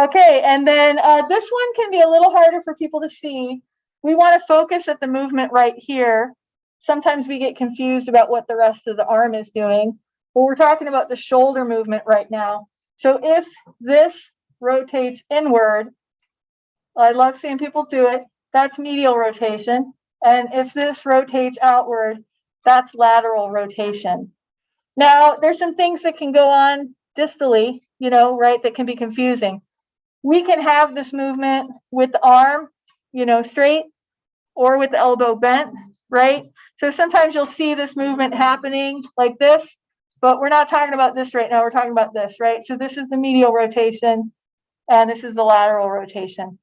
Okay, and then this one can be a little harder for people to see. We want to focus at the movement right here. Sometimes we get confused about what the rest of the arm is doing. But we're talking about the shoulder movement right now. So if this rotates inward, I love seeing people do it, that's medial rotation. And if this rotates outward, that's lateral rotation. Now, there's some things that can go on distally, right, that can be confusing. We can have this movement with the arm, straight, or with the elbow bent, right? So sometimes you'll see this movement happening like this, but we're not talking about this right now. We're talking about this, right? So this is the medial rotation, and this is the lateral rotation.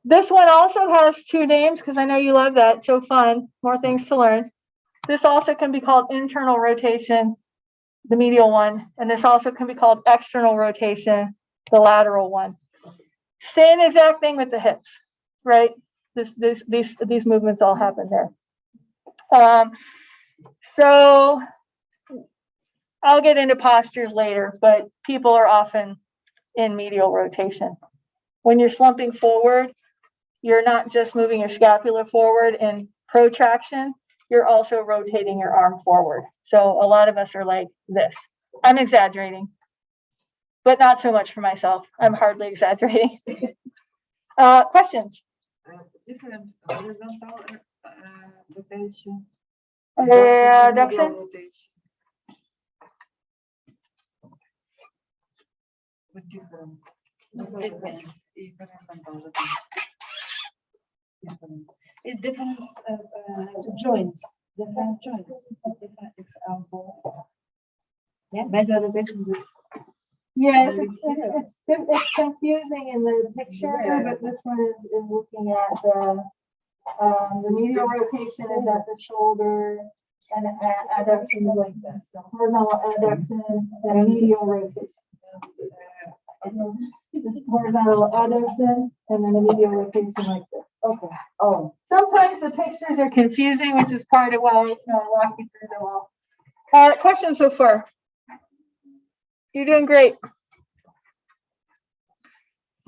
This one also has two names because I know you love that. It's so fun. More things to learn. This also can be called internal rotation, the medial one, and this also can be called external rotation, the lateral one. Same exact thing with the hips, right? These movements all happen there. So I'll get into postures later, but people are often in medial rotation. When you're slumping forward, you're not just moving your scapula forward in protraction, you're also rotating your arm forward. So a lot of us are like this. I'm exaggerating, but not so much for myself. I'm hardly exaggerating. Questions? Different horizontal rotation. Adduction? With different It's different joints. Different joints. Different example. Yeah, better rotation with. Yes, it's confusing in the picture, but this one is looking at the medial rotation is at the shoulder, and adduction is like this. So horizontal adduction and medial rotation. This horizontal adduction and then the medial rotation like this. Okay. Oh, sometimes the pictures are confusing, which is part of why I walk you through them all. Questions so far? You're doing great.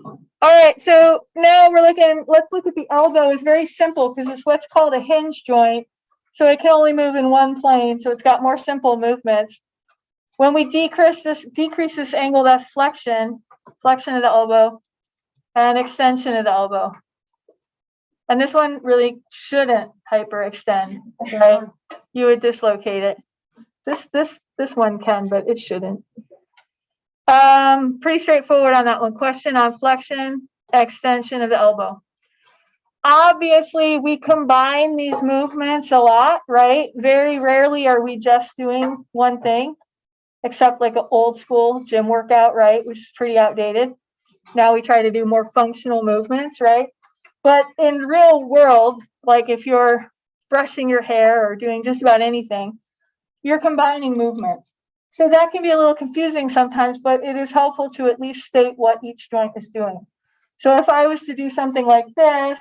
All right, so now let's look at the elbow. It's very simple because it's what's called a hinge joint. So it can only move in one plane. So it's got more simple movements. When we decrease this angle, that's flexion of the elbow, and extension of the elbow. And this one really shouldn't hyperextend, right? You would dislocate it. This one can, but it shouldn't. Pretty straightforward on that one. Question on flexion, extension of the elbow. Obviously, we combine these movements a lot, right? Very rarely are we just doing one thing, except like an old school gym workout, right? Which is pretty outdated. Now we try to do more functional movements, right? But in real world, like if you're brushing your hair or doing just about anything, you're combining movements. So that can be a little confusing sometimes, but it is helpful to at least state what each joint is doing. So if I was to do something like this,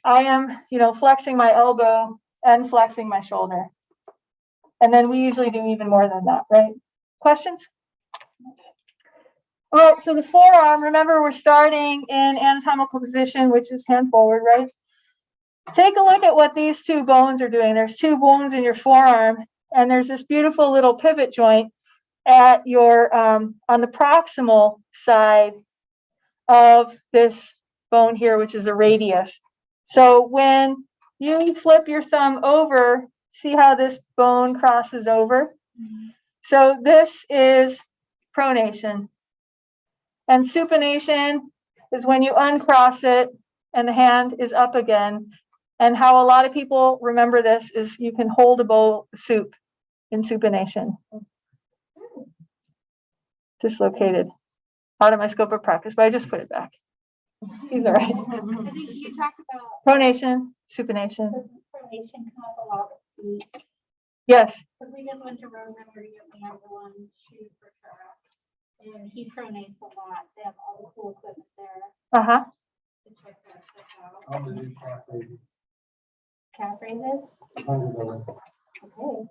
I am, flexing my elbow and flexing my shoulder. And then we usually do even more than that, right? Questions? All right, so the forearm, remember we're starting in anatomical position, which is hand forward, right? Take a look at what these two bones are doing. There's two bones in your forearm, and there's this beautiful little pivot joint at your, on the proximal side of this bone here, which is a radius. So when you flip your thumb over, see how this bone crosses over? So this is pronation. And supination is when you uncross it and the hand is up again. And how a lot of people remember this is you can hold a bowl of soup in supination. Dislocated. Out of my scope of practice, but I just put it back. He's all right. I think you talked about Pronation, supination. pronation come up a lot with feet, Yes. because we just went to Rosen where you get the number one shoes for sure. And he pronates a lot. They have all the cool equipment there Uh-huh. to check that stuff out. I'm gonna do calf raises. Calf raises? $100. Okay.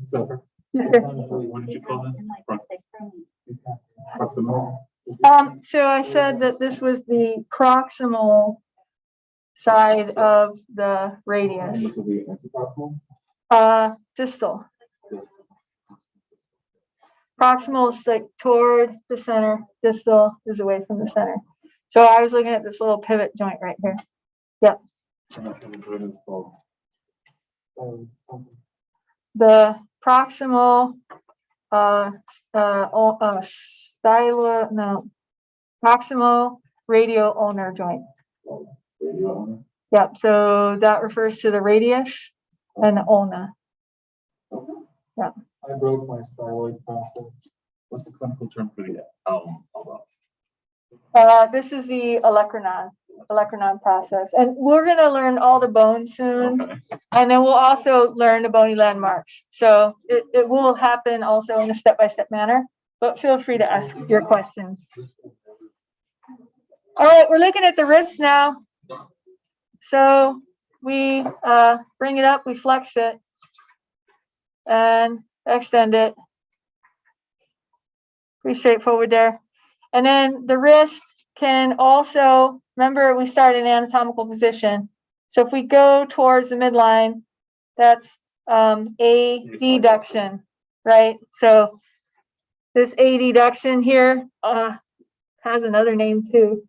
So, Yes, sir. what did you call this? And like this, they pronate. Proximal? So I said that this was the proximal side of the radius. This will be antiproximal? Distal. Proximal is like toward the center, distal is away from the center. So I was looking at this little pivot joint right here. Yep. The proximal proximal radial ulnar joint. Yep, so that refers to the radius and the ulna. I broke my styloid process. What's the clinical term for the elbow? This is the olecranon process. And we're gonna learn all the bones soon. Okay. And then we'll also learn the bony landmarks. So it will happen also in a step-by-step manner, but feel free to ask your questions. All right, we're looking at the wrist now. So we bring it up, we flex it and extend it. Pretty straightforward there. And then the wrist can also, remember we started in anatomical position. So if we go towards the midline, that's a deduction, right? So this a deduction here has another name too.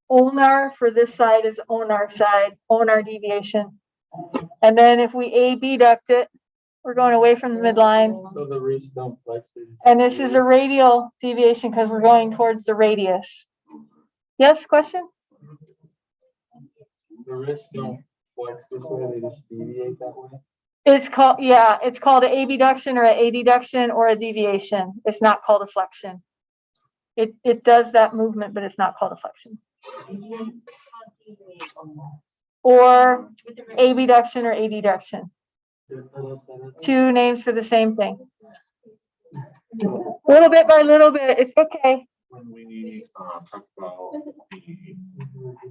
Ulnar for this side is ulnar side, ulnar deviation. And then if we abduct it, we're going away from the midline. So the wrists don't flex it. And this is a radial deviation because we're going towards the radius. Yes, question? The wrists don't flex this way, they just deviate that way. It's called, yeah, it's called an abduction or an adduction or a deviation. It's not called a flexion. It does that movement, but it's not called a flexion. Or abduction or adduction. Two names for the same thing. Little bit by little bit, it's okay. When we talk about the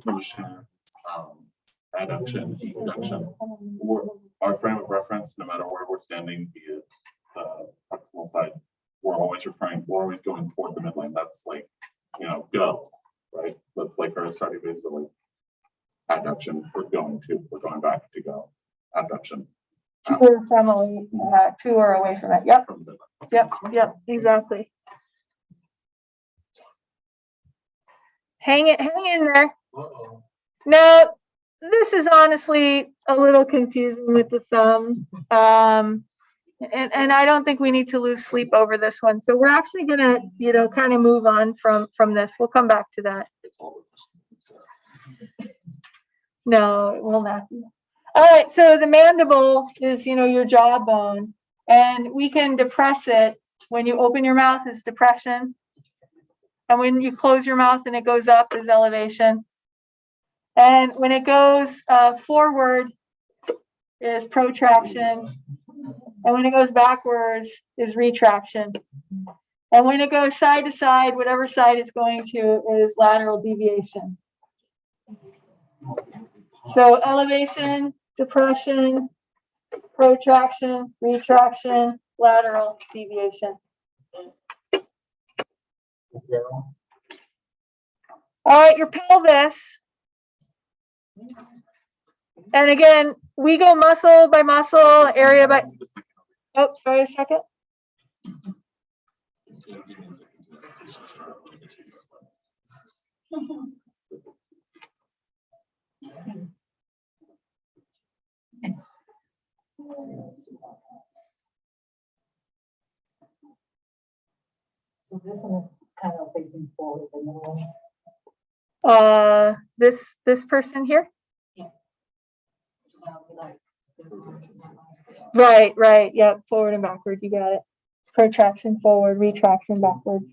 motion, adduction, abduction, our frame of reference, no matter where we're standing, be it the proximal side, we're always going toward the midline. That's like, go, right? That's like our starting base of like adduction, we're going back to go, abduction. Two are from away, two are away from it. Yep, From the midline. yep, exactly. Hang in there. Uh-oh. Now, this is honestly a little confusing with the thumb. And I don't think we need to lose sleep over this one. So we're actually gonna, kind of move on from this. We'll come back to that. It's all No, it will not be. All right, so the mandible is, your jawbone, and we can depress it. When you open your mouth, it's depression. And when you close your mouth and it goes up is elevation. And when it goes forward is protraction. And when it goes backwards is retraction. And when it goes side to side, whatever side it's going to is lateral deviation. So elevation, depression, protraction, retraction, lateral deviation. All right, your pelvis. And again, we go muscle by muscle, area by, oh, sorry a second. So this one is kind of facing forward in the middle. This person here? Yeah. Like this one. Right. Yep. Forward and backward. You got it. Protraction forward, retraction backwards.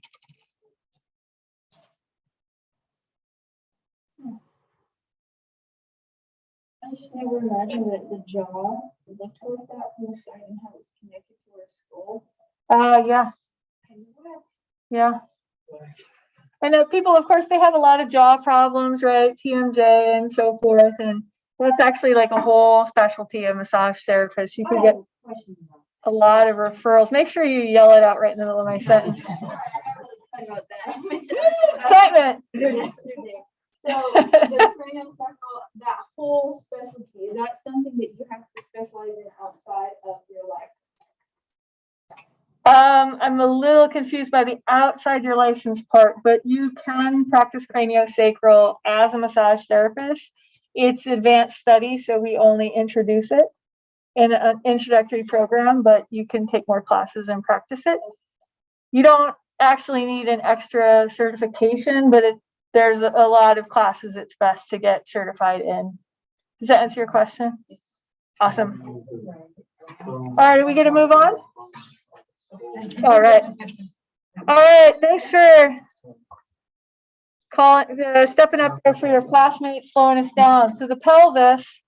I just never imagined that the jaw looks like that from the side and how it's connected to our skull. Yeah. I know people, of course, they have a lot of jaw problems, right? TMJ and so forth. And that's actually like a whole specialty of massage therapists. You could get a lot of referrals. Make sure you yell it out right in the middle of my sentence. Excitement. So the cranial circle, that whole specialty, is that something that you have to specialize in outside of your license? I'm a little confused by the outside your license part, but you can practice craniosacral as a massage therapist. It's advanced study, so we only introduce it in an introductory program, but you can take more classes and practice it. You don't actually need an extra certification, but there's a lot of classes it's best to get certified in. Does that answer your question? Awesome. All right, are we gonna move on? All right. Thanks for stepping up there for your classmates, slowing us down. So the pelvis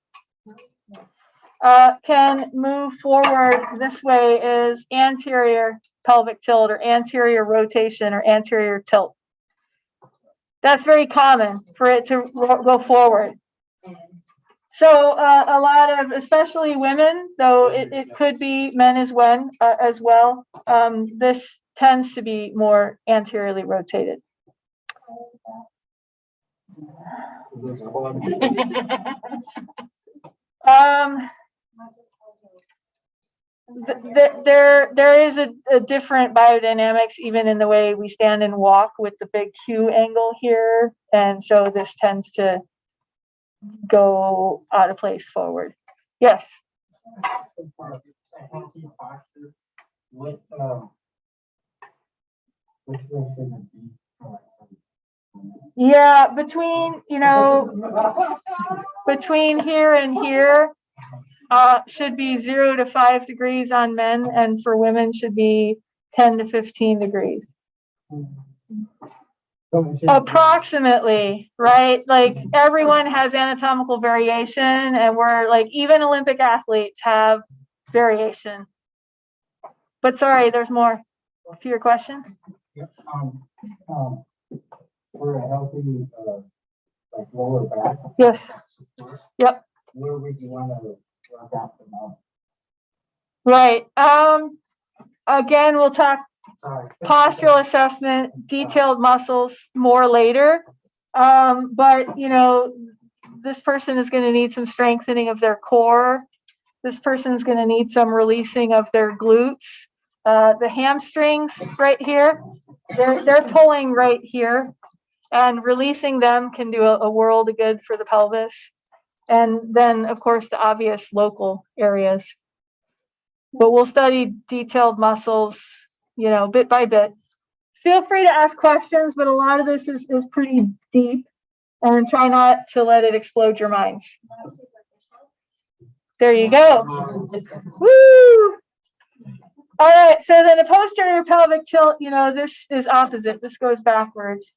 can move forward this way is anterior pelvic tilt or anterior rotation or anterior tilt. That's very common for it to go forward. So a lot of, especially women, though it could be men as well, this tends to be more anteriorly rotated. There is a different biodynamics even in the way we stand and walk with the big Q angle here, and so this tends to go out of place forward. Yes. Yeah, between here and here should be 0 to 5 degrees on men, and for women should be 10 to 15 degrees. Approximately, right? Like everyone has anatomical variation, and we're like, even Olympic athletes have variation. But sorry, there's more to your question. For a healthy, like lower back. Yes. Yep. Where would you want to work out the most? Right. Again, we'll talk postural assessment, detailed muscles more later. But this person is going to need some strengthening of their core. This person is going to need some releasing of their glutes. The hamstrings right here, they're pulling right here, and releasing them can do a world of good for the pelvis. And then, of course, the obvious local areas. But we'll study detailed muscles, bit by bit. Feel free to ask questions, but a lot of this is pretty deep, and try not to let it explode your minds. There you go. Woo! All right, so then a posterior pelvic tilt, this is opposite. This goes backwards.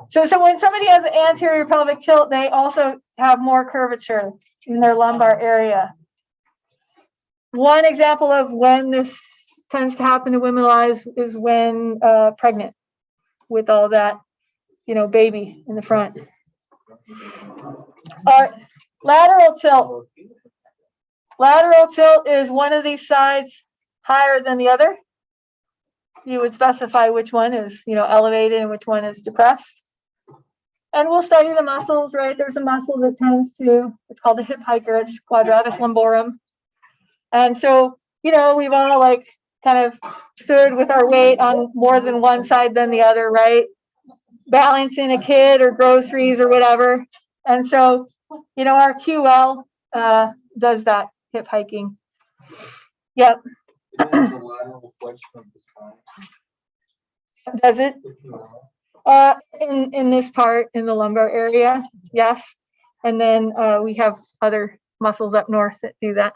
So when somebody has an anterior pelvic tilt, they also have more curvature in their lumbar area. One example of when this tends to happen to women a lot is when pregnant, with all that, baby in the front. Lateral tilt. Lateral tilt is one of these sides higher than the other. You would specify which one is, elevated and which one is depressed. And we'll study the muscles, right? There's a muscle that tends to, it's called the hip hiker, it's quadratus lumborum. And so, we've all kind of stood with our weight on more than one side than the other, right? Balancing a kid or groceries or whatever. And so, our QL does that hip hiking. Yep. Does it? In this part, in the lumbar area, yes. And then we have other muscles up north that do that.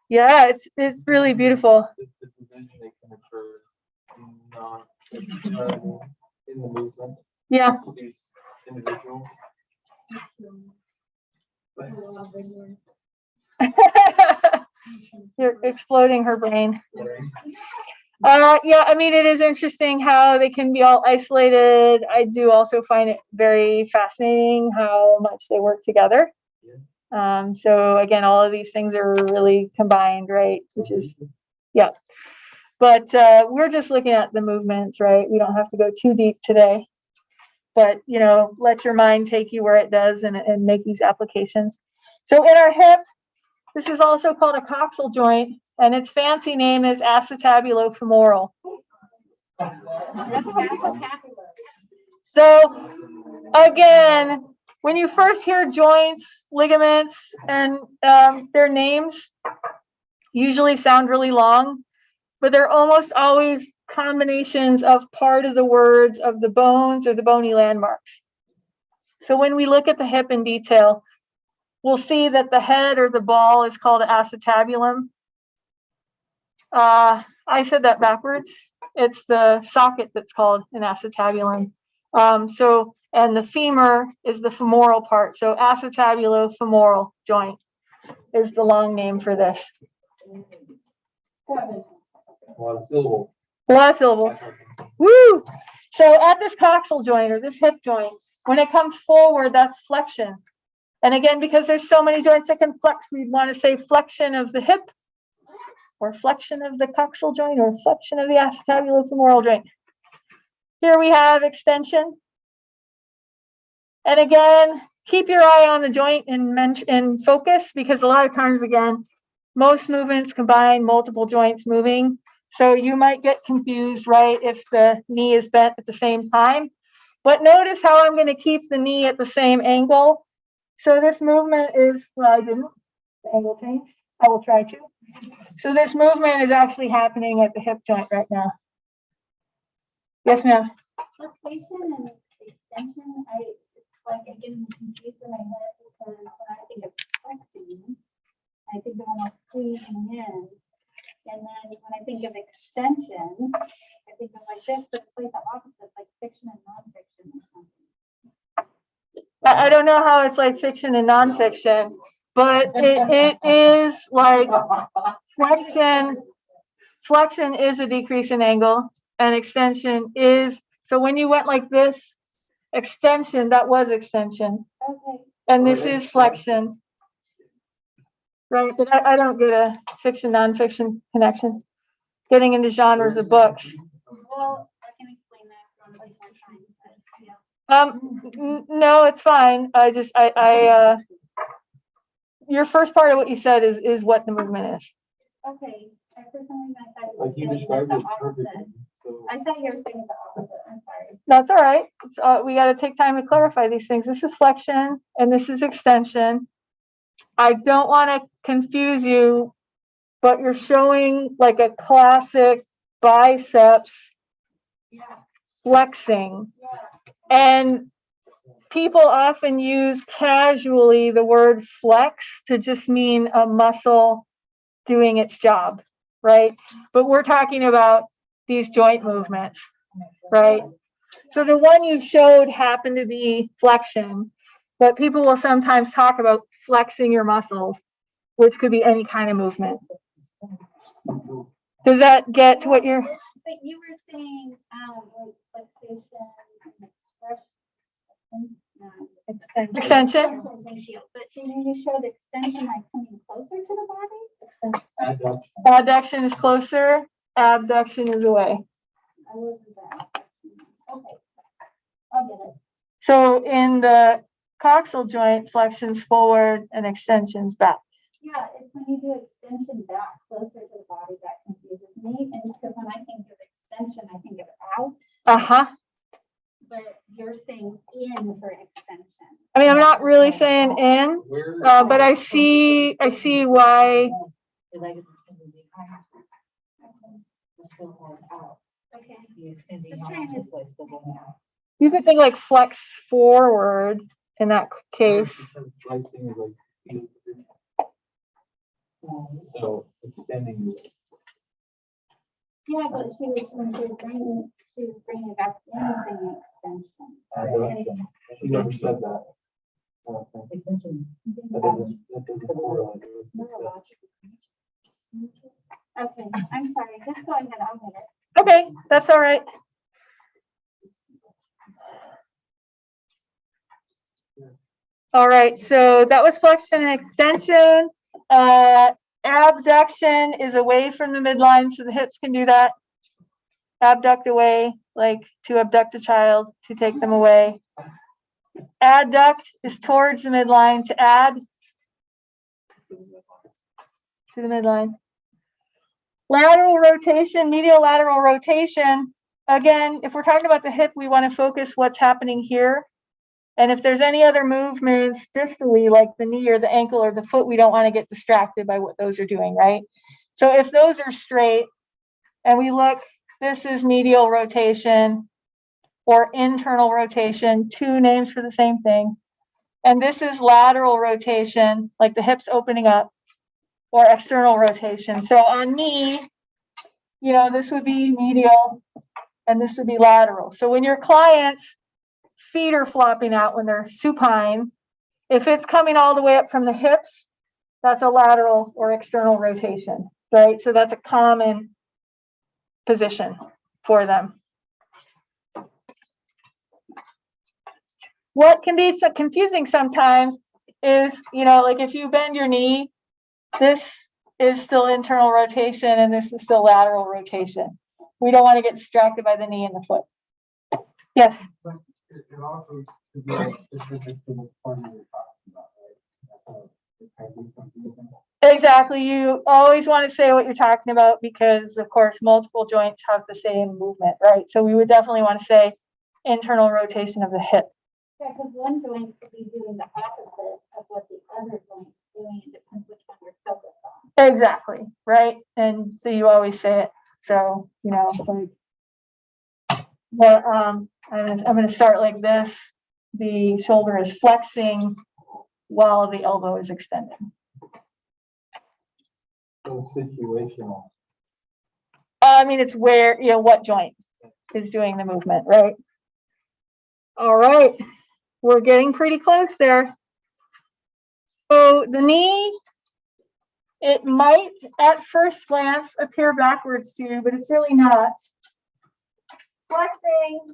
Yeah, it's really beautiful. In the movement. Yeah. These individuals. You're exploding her brain. Yeah, I mean, it is interesting how they can be all isolated. I do also find it very fascinating how much they work together. So again, all of these things are really combined, right? Which is, yeah. But we're just looking at the movements, right? We don't have to go too deep today. But, let your mind take you where it does and make these applications. So in our hip, this is also called a coxal joint, and its fancy name is acetabulofemoral. So again, when you first hear joints, ligaments, and their names usually sound really long, but they're almost always combinations of part of the words of the bones or the bony landmarks. So when we look at the hip in detail, we'll see that the head or the ball is called acetabulum. I said that backwards. It's the socket that's called an acetabulum. And the femur is the femoral part. So acetabulofemoral joint is the long name for this. A lot of syllables. A lot of syllables. Woo! So at this coxal joint or this hip joint, when it comes forward, that's flexion. And again, because there's so many joints that can flex, we'd want to say flexion of the hip, or flexion of the coxal joint, or flexion of the acetabulofemoral joint. Here we have extension. And again, keep your eye on the joint in focus, because a lot of times, again, most movements combine multiple joints moving. So you might get confused, right, if the knee is bent at the same time. But notice how I'm going to keep the knee at the same angle. So this movement is, well, I didn't, the angle change. I will try to. So this movement is actually happening at the hip joint right now. Yes, ma'am. Fluctuation and extension, it's like I'm getting confused in my head because when I think of flexing, I think of almost squeezing in. And then when I think of extension, I think of like this, but it's like the opposite, it's like fiction and nonfiction or something. I don't know how it's like fiction and nonfiction, but it is like flexion is a decrease in angle, and extension is, so when you went like this, extension, that was extension. Okay. And this is flexion. Right, but I don't get a fiction, nonfiction connection. Getting into genres of books. Well, I can explain that one more time. Yeah. No, it's fine. Your first part of what you said is what the movement is. Okay. I for some reason I thought Like you you were described saying it the opposite. perfectly. So I thought you were saying the opposite. I'm sorry. That's all right. We got to take time to clarify these things. This is flexion and this is extension. I don't want to confuse you, but you're showing like a classic biceps flexing. And people often use casually the word flex to just mean a muscle doing its job, right? But we're talking about these joint movements, right? So the one you showed happened to be flexion, but people will sometimes talk about flexing your muscles, which could be any kind of movement. Does that get to what you're? But you were saying, like flexation and expression. Extension. But then you showed extension like coming closer to the body? Adduction. Adduction is closer, abduction is away. I wasn't that. Okay. I'll get it. So in the coxal joint, flexion's forward and extension's back. Yeah, it's when you do extension back closer to the body that confuses me. And because when I think of extension, I think of out. Uh-huh. But you're saying in for extension. I mean, I'm not really saying in, but I see why. Okay. You could think like flex forward in that case. Flexing is like fetal position. So extending. Yeah, but she was bringing it back in saying extension. Adduction. She never said that. That doesn't correlate. Okay, I'm sorry, just go ahead, I'll get it. Okay, that's all right. All right, so that was flexion and extension. Abduction is away from the midline, so the hips can do that. Abduct away, like to abduct a child, to take them away. Adduct is towards the midline, to add to the midline. Lateral rotation, medial lateral rotation. Again, if we're talking about the hip, we want to focus what's happening here. And if there's any other movements distally, like the knee or the ankle or the foot, we don't want to get distracted by what those are doing, right? So if those are straight and we look, this is medial rotation or internal rotation, two names for the same thing. And this is lateral rotation, like the hips opening up, or external rotation. So on me, you know, this would be medial and this would be lateral. So when your clients' feet are flopping out when they're supine, if it's coming all the way up from the hips, that's a lateral or external rotation, right? So that's a common position for them. What can be so confusing sometimes is, you know, like if you bend your knee, this is still internal rotation and this is still lateral rotation. We don't want to get distracted by the knee and the foot. Yes. It also could be like specific to the part you're talking about, right? Exactly. You always want to say what you're talking about because, of course, multiple joints have the same movement, right? So we would definitely want to say internal rotation of the hip. Yeah, because one joint could be doing the opposite of what the other joint is doing. It depends which one you're focused on. Exactly, right? And so you always say it. So, you know, like, well, I'm going to start like this. The shoulder is flexing while the elbow is extending. So situational. I mean, it's where, you know, what joint is doing the movement, right? All right. We're getting pretty close there. So the knee, it might at first glance appear backwards to you, but it's really not. Flexing,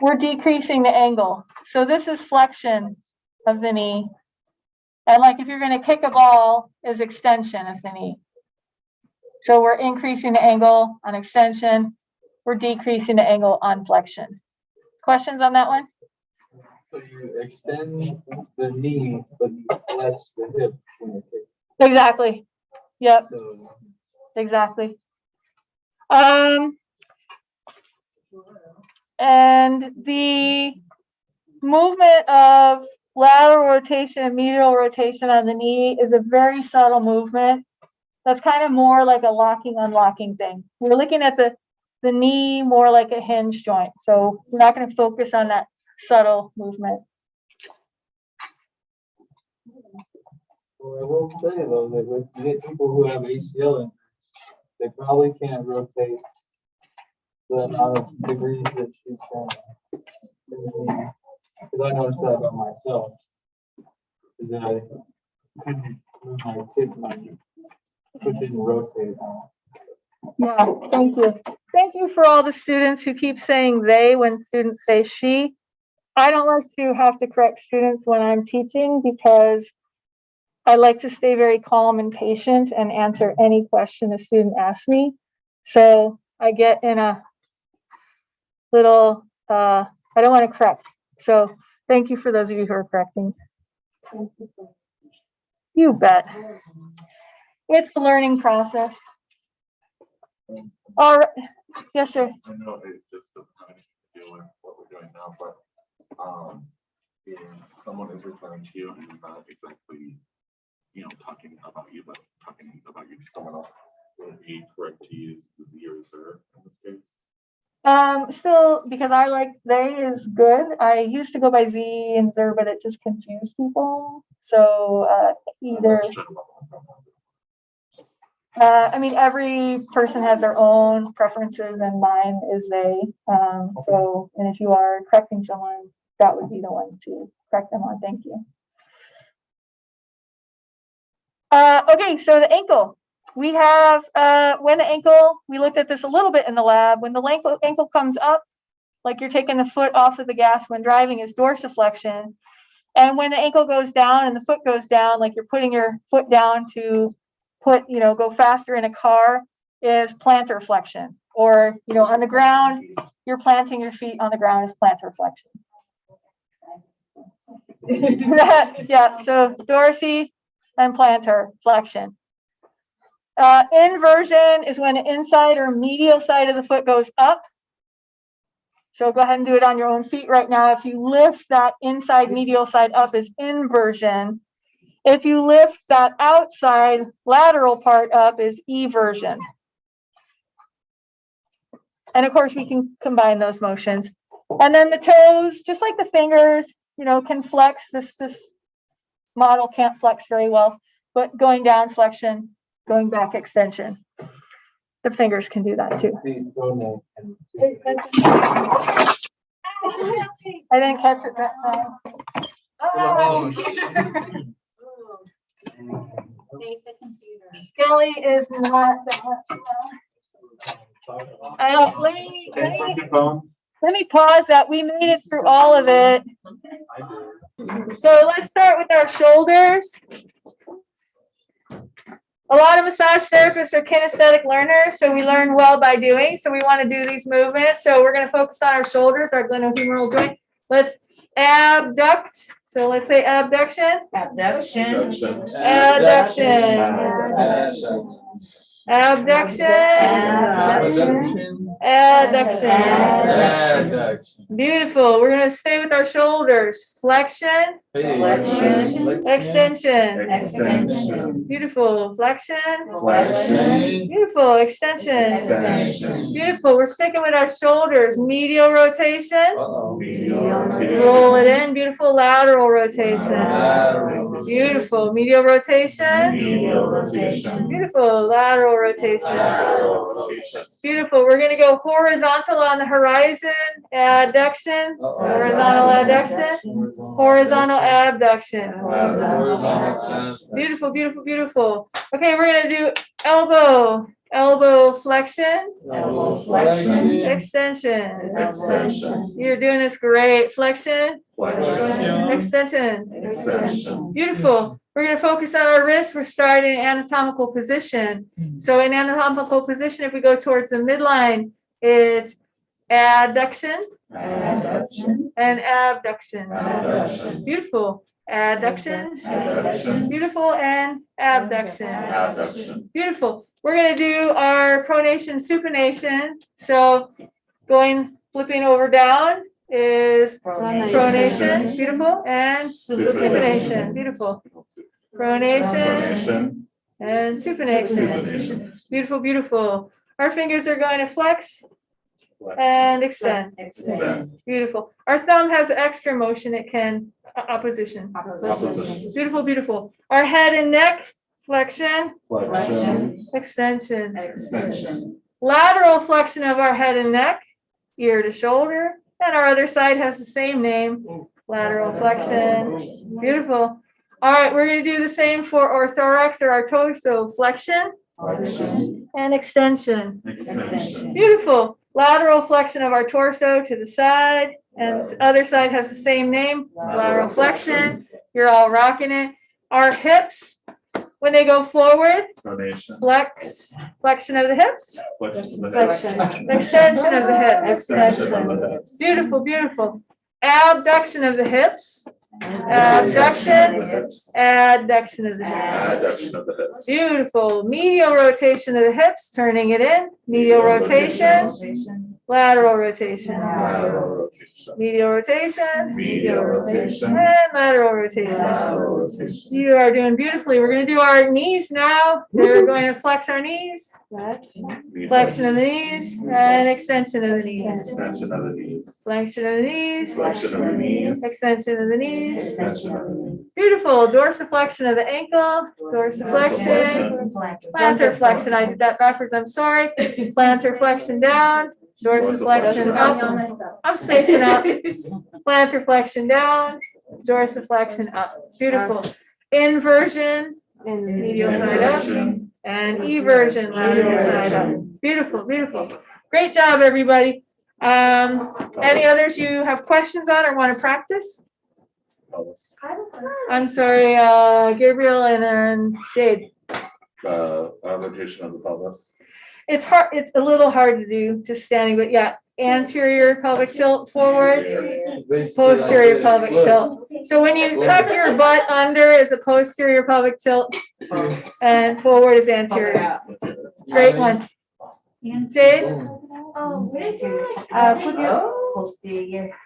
we're decreasing the angle. So this is flexion of the knee. And like if you're going to kick a ball is extension of the knee. So we're increasing the angle on extension. We're decreasing the angle on flexion. Questions on that one? So you extend the knee, but you flex the hip when you kick. Exactly. Yep. So Exactly. And the movement of lateral rotation and medial rotation on the knee is a very subtle movement. That's kind of more like a locking, unlocking thing. We're looking at the knee more like a hinge joint. So we're not going to focus on that subtle movement. well, I will say though that with you get people who have ACL injuries, they probably can't rotate the amount of degrees that she's saying. Because I noticed that about myself. Is that I couldn't move my tip, my foot didn't rotate. Yeah, thank you. Thank you for all the students who keep saying they when students say she. I don't like to have to correct students when I'm teaching because I like to stay very calm and patient and answer any question a student asks me. So I get in a little, I don't want to correct. So thank you for those of you who are correcting. You bet. It's a learning process. All right. Yes, sir. I know it just doesn't have anything to do with what we're doing now, but if someone is referring to you and not exactly, talking about you, but talking about you to someone else, would it be correct to use the Z or Zer in this case? Still, because I like they is good. I used to go by Z and Zer, but it just confused people. So either. I mean, every person has their own preferences, and mine is they. So, and if you are correcting someone, that would be the one to correct them on. Thank you. Okay, so the ankle. We have, when the ankle, we looked at this a little bit in the lab. When the ankle comes up, like you're taking the foot off of the gas when driving, is dorsiflexion. And when the ankle goes down and the foot goes down, like you're putting your foot down to go faster in a car, is plantar flexion. Or, on the ground, you're planting your feet on the ground is plantar flexion. Yeah, so dorsi and plantar flexion. Inversion is when the inside or medial side of the foot goes up. So go ahead and do it on your own feet right now. If you lift that inside medial side up is inversion. If you lift that outside lateral part up is eversion. And of course we can combine those motions. And then the toes, just like the fingers, can flex. This model can't flex very well, but going down flexion, going back extension. The fingers can do that too. I didn't catch it that time. Oh. Skelly is not that. Let me pause that. We made it through all of it. So let's start with our shoulders. A lot of massage therapists are kinesthetic learners, so we learn well by doing. So we want to do these movements. So we're going to focus on our shoulders, our glenohumeral joint. Let's abduct. So let's say abduction. Abduction. Abduction. Abduction. Abduction. Abduction. Beautiful. We're going to stay with our shoulders. Flexion. Flexion. Extension. Extension. Beautiful. Flexion. Flexion. Beautiful. Extension. Extension. Beautiful. We're sticking with our shoulders. Medial rotation. Roll it in. Beautiful. Lateral rotation. Beautiful. Medial rotation. Medial rotation. Beautiful. Lateral rotation. Beautiful. We're going to go horizontal on the horizon. Adduction. Horizontal adduction. Horizontal abduction. Beautiful, beautiful, beautiful. Okay, we're going to do elbow. Elbow flexion. Elbow flexion. Extension. Extension. You're doing this great. Flexion. Flexion. Extension. Extension. Beautiful. We're going to focus on our wrists. We're starting in anatomical position. So in anatomical position, if we go towards the midline, it's adduction, adduction. And abduction. Abduction. Beautiful. Adduction. Adduction. Beautiful. And abduction. Abduction. Beautiful. We're going to do our pronation, supination. So flipping over down is pronation. Beautiful. And supination. Beautiful. Pronation and supination. Beautiful, beautiful. Our fingers are going to flex and extend. Beautiful. Our thumb has extra motion. It can opposition. Beautiful, beautiful. Our head and neck, flexion, extension. lateral flexion of our head and neck, ear to shoulder, and our other side has the same name, lateral flexion. Beautiful. All right, we're going to do the same for our thorax or our torso, flexion and extension. Beautiful. Lateral flexion of our torso to the side, and the other side has the same name, lateral flexion. You're all rocking it. Our hips, when they go forward, flexion of the hips, extension of the hips. Beautiful, beautiful. Abduction of the hips, abduction, adduction of the hips. Beautiful. Medial rotation of the hips, turning it in. Medial rotation, lateral rotation. Medial rotation, and lateral rotation. You are doing beautifully. We're going to do our knees now. We're going to flex our knees. Flexion of the knees and extension of the knees. Flexion of the knees. Extension of the knees. Beautiful. Dorsiflexion of the ankle. Dorsiflexion. Plantar flexion. I did that backwards. I'm sorry. Plantar flexion down. Dorsiflexion up. I'm spacing out. Plantar flexion down. Dorsiflexion up. Beautiful. Inversion. Medial side up. And eversion, lateral side up. Beautiful, beautiful. Great job, everybody. Any others you have questions on or want to practice? I'm sorry, Gabriel and then Jade. Rotation of the pelvis. It's hard. It's a little hard to do just standing, but yeah, anterior pelvic tilt forward, posterior pelvic tilt. So when you tuck your butt under is a posterior pelvic tilt, and forward is anterior. Great one. Jade? Put your posterior.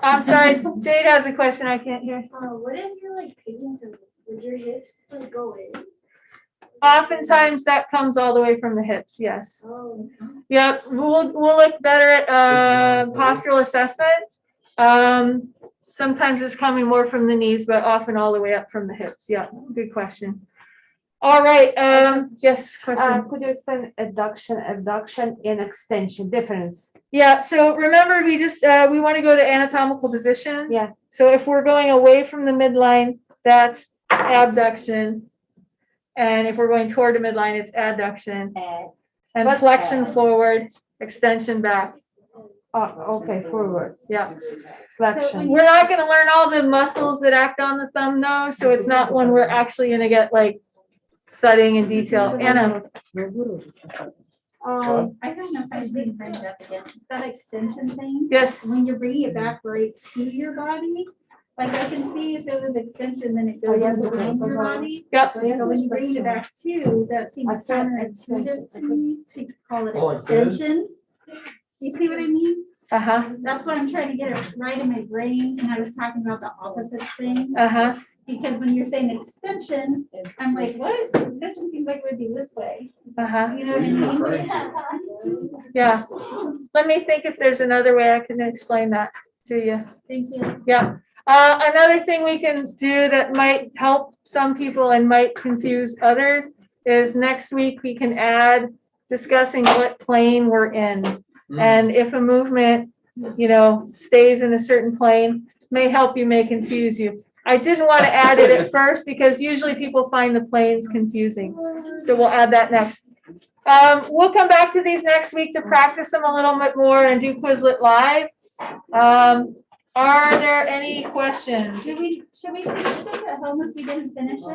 I'm sorry, Jade has a question I can't hear. What if you're like pigeons, would your hips like go in? Oftentimes that comes all the way from the hips, yes. Oh. Yep, we'll look better at postural assessment. Sometimes it's coming more from the knees, but often all the way up from the hips. Yeah, good question. All right, yes, question. Could you explain adduction, abduction, and extension difference? Yeah, so remember we just, we want to go to anatomical position. Yeah. So if we're going away from the midline, that's abduction. And if we're going toward the midline, it's adduction. And But, flexion forward, extension back. Okay, forward. Yeah. Flexion. We're not going to learn all the muscles that act on the thumb though, so it's not one we're actually going to get like studying in detail. Anna. I don't know if I should bring it up again. That extension thing. Yes. When you're bringing it back right to your body, like I can see if it was extension, then it goes behind your body. Yep. So when you bring it back to, that seems counterintuitive to me to call it like this? extension. You see what I mean? Uh-huh. That's why I'm trying to get it right in my brain. And I was talking about the opposite thing. Uh-huh. Because when you're saying extension, I'm like, what? Extension seems like it would be this way. Uh-huh. You know what I mean? Yeah. Let me think if there's another way I can explain that to you. Thank you. Yeah. Another thing we can do that might help some people and might confuse others is next week we can add discussing what plane we're in. And if a movement, you know, stays in a certain plane, may help you, may confuse you. I didn't want to add it at first because usually people find the planes confusing. So we'll add that next. We'll come back to these next week to practice them a little bit more and do Quizlet Live. Are there any questions? Should we finish this at home if we didn't finish it?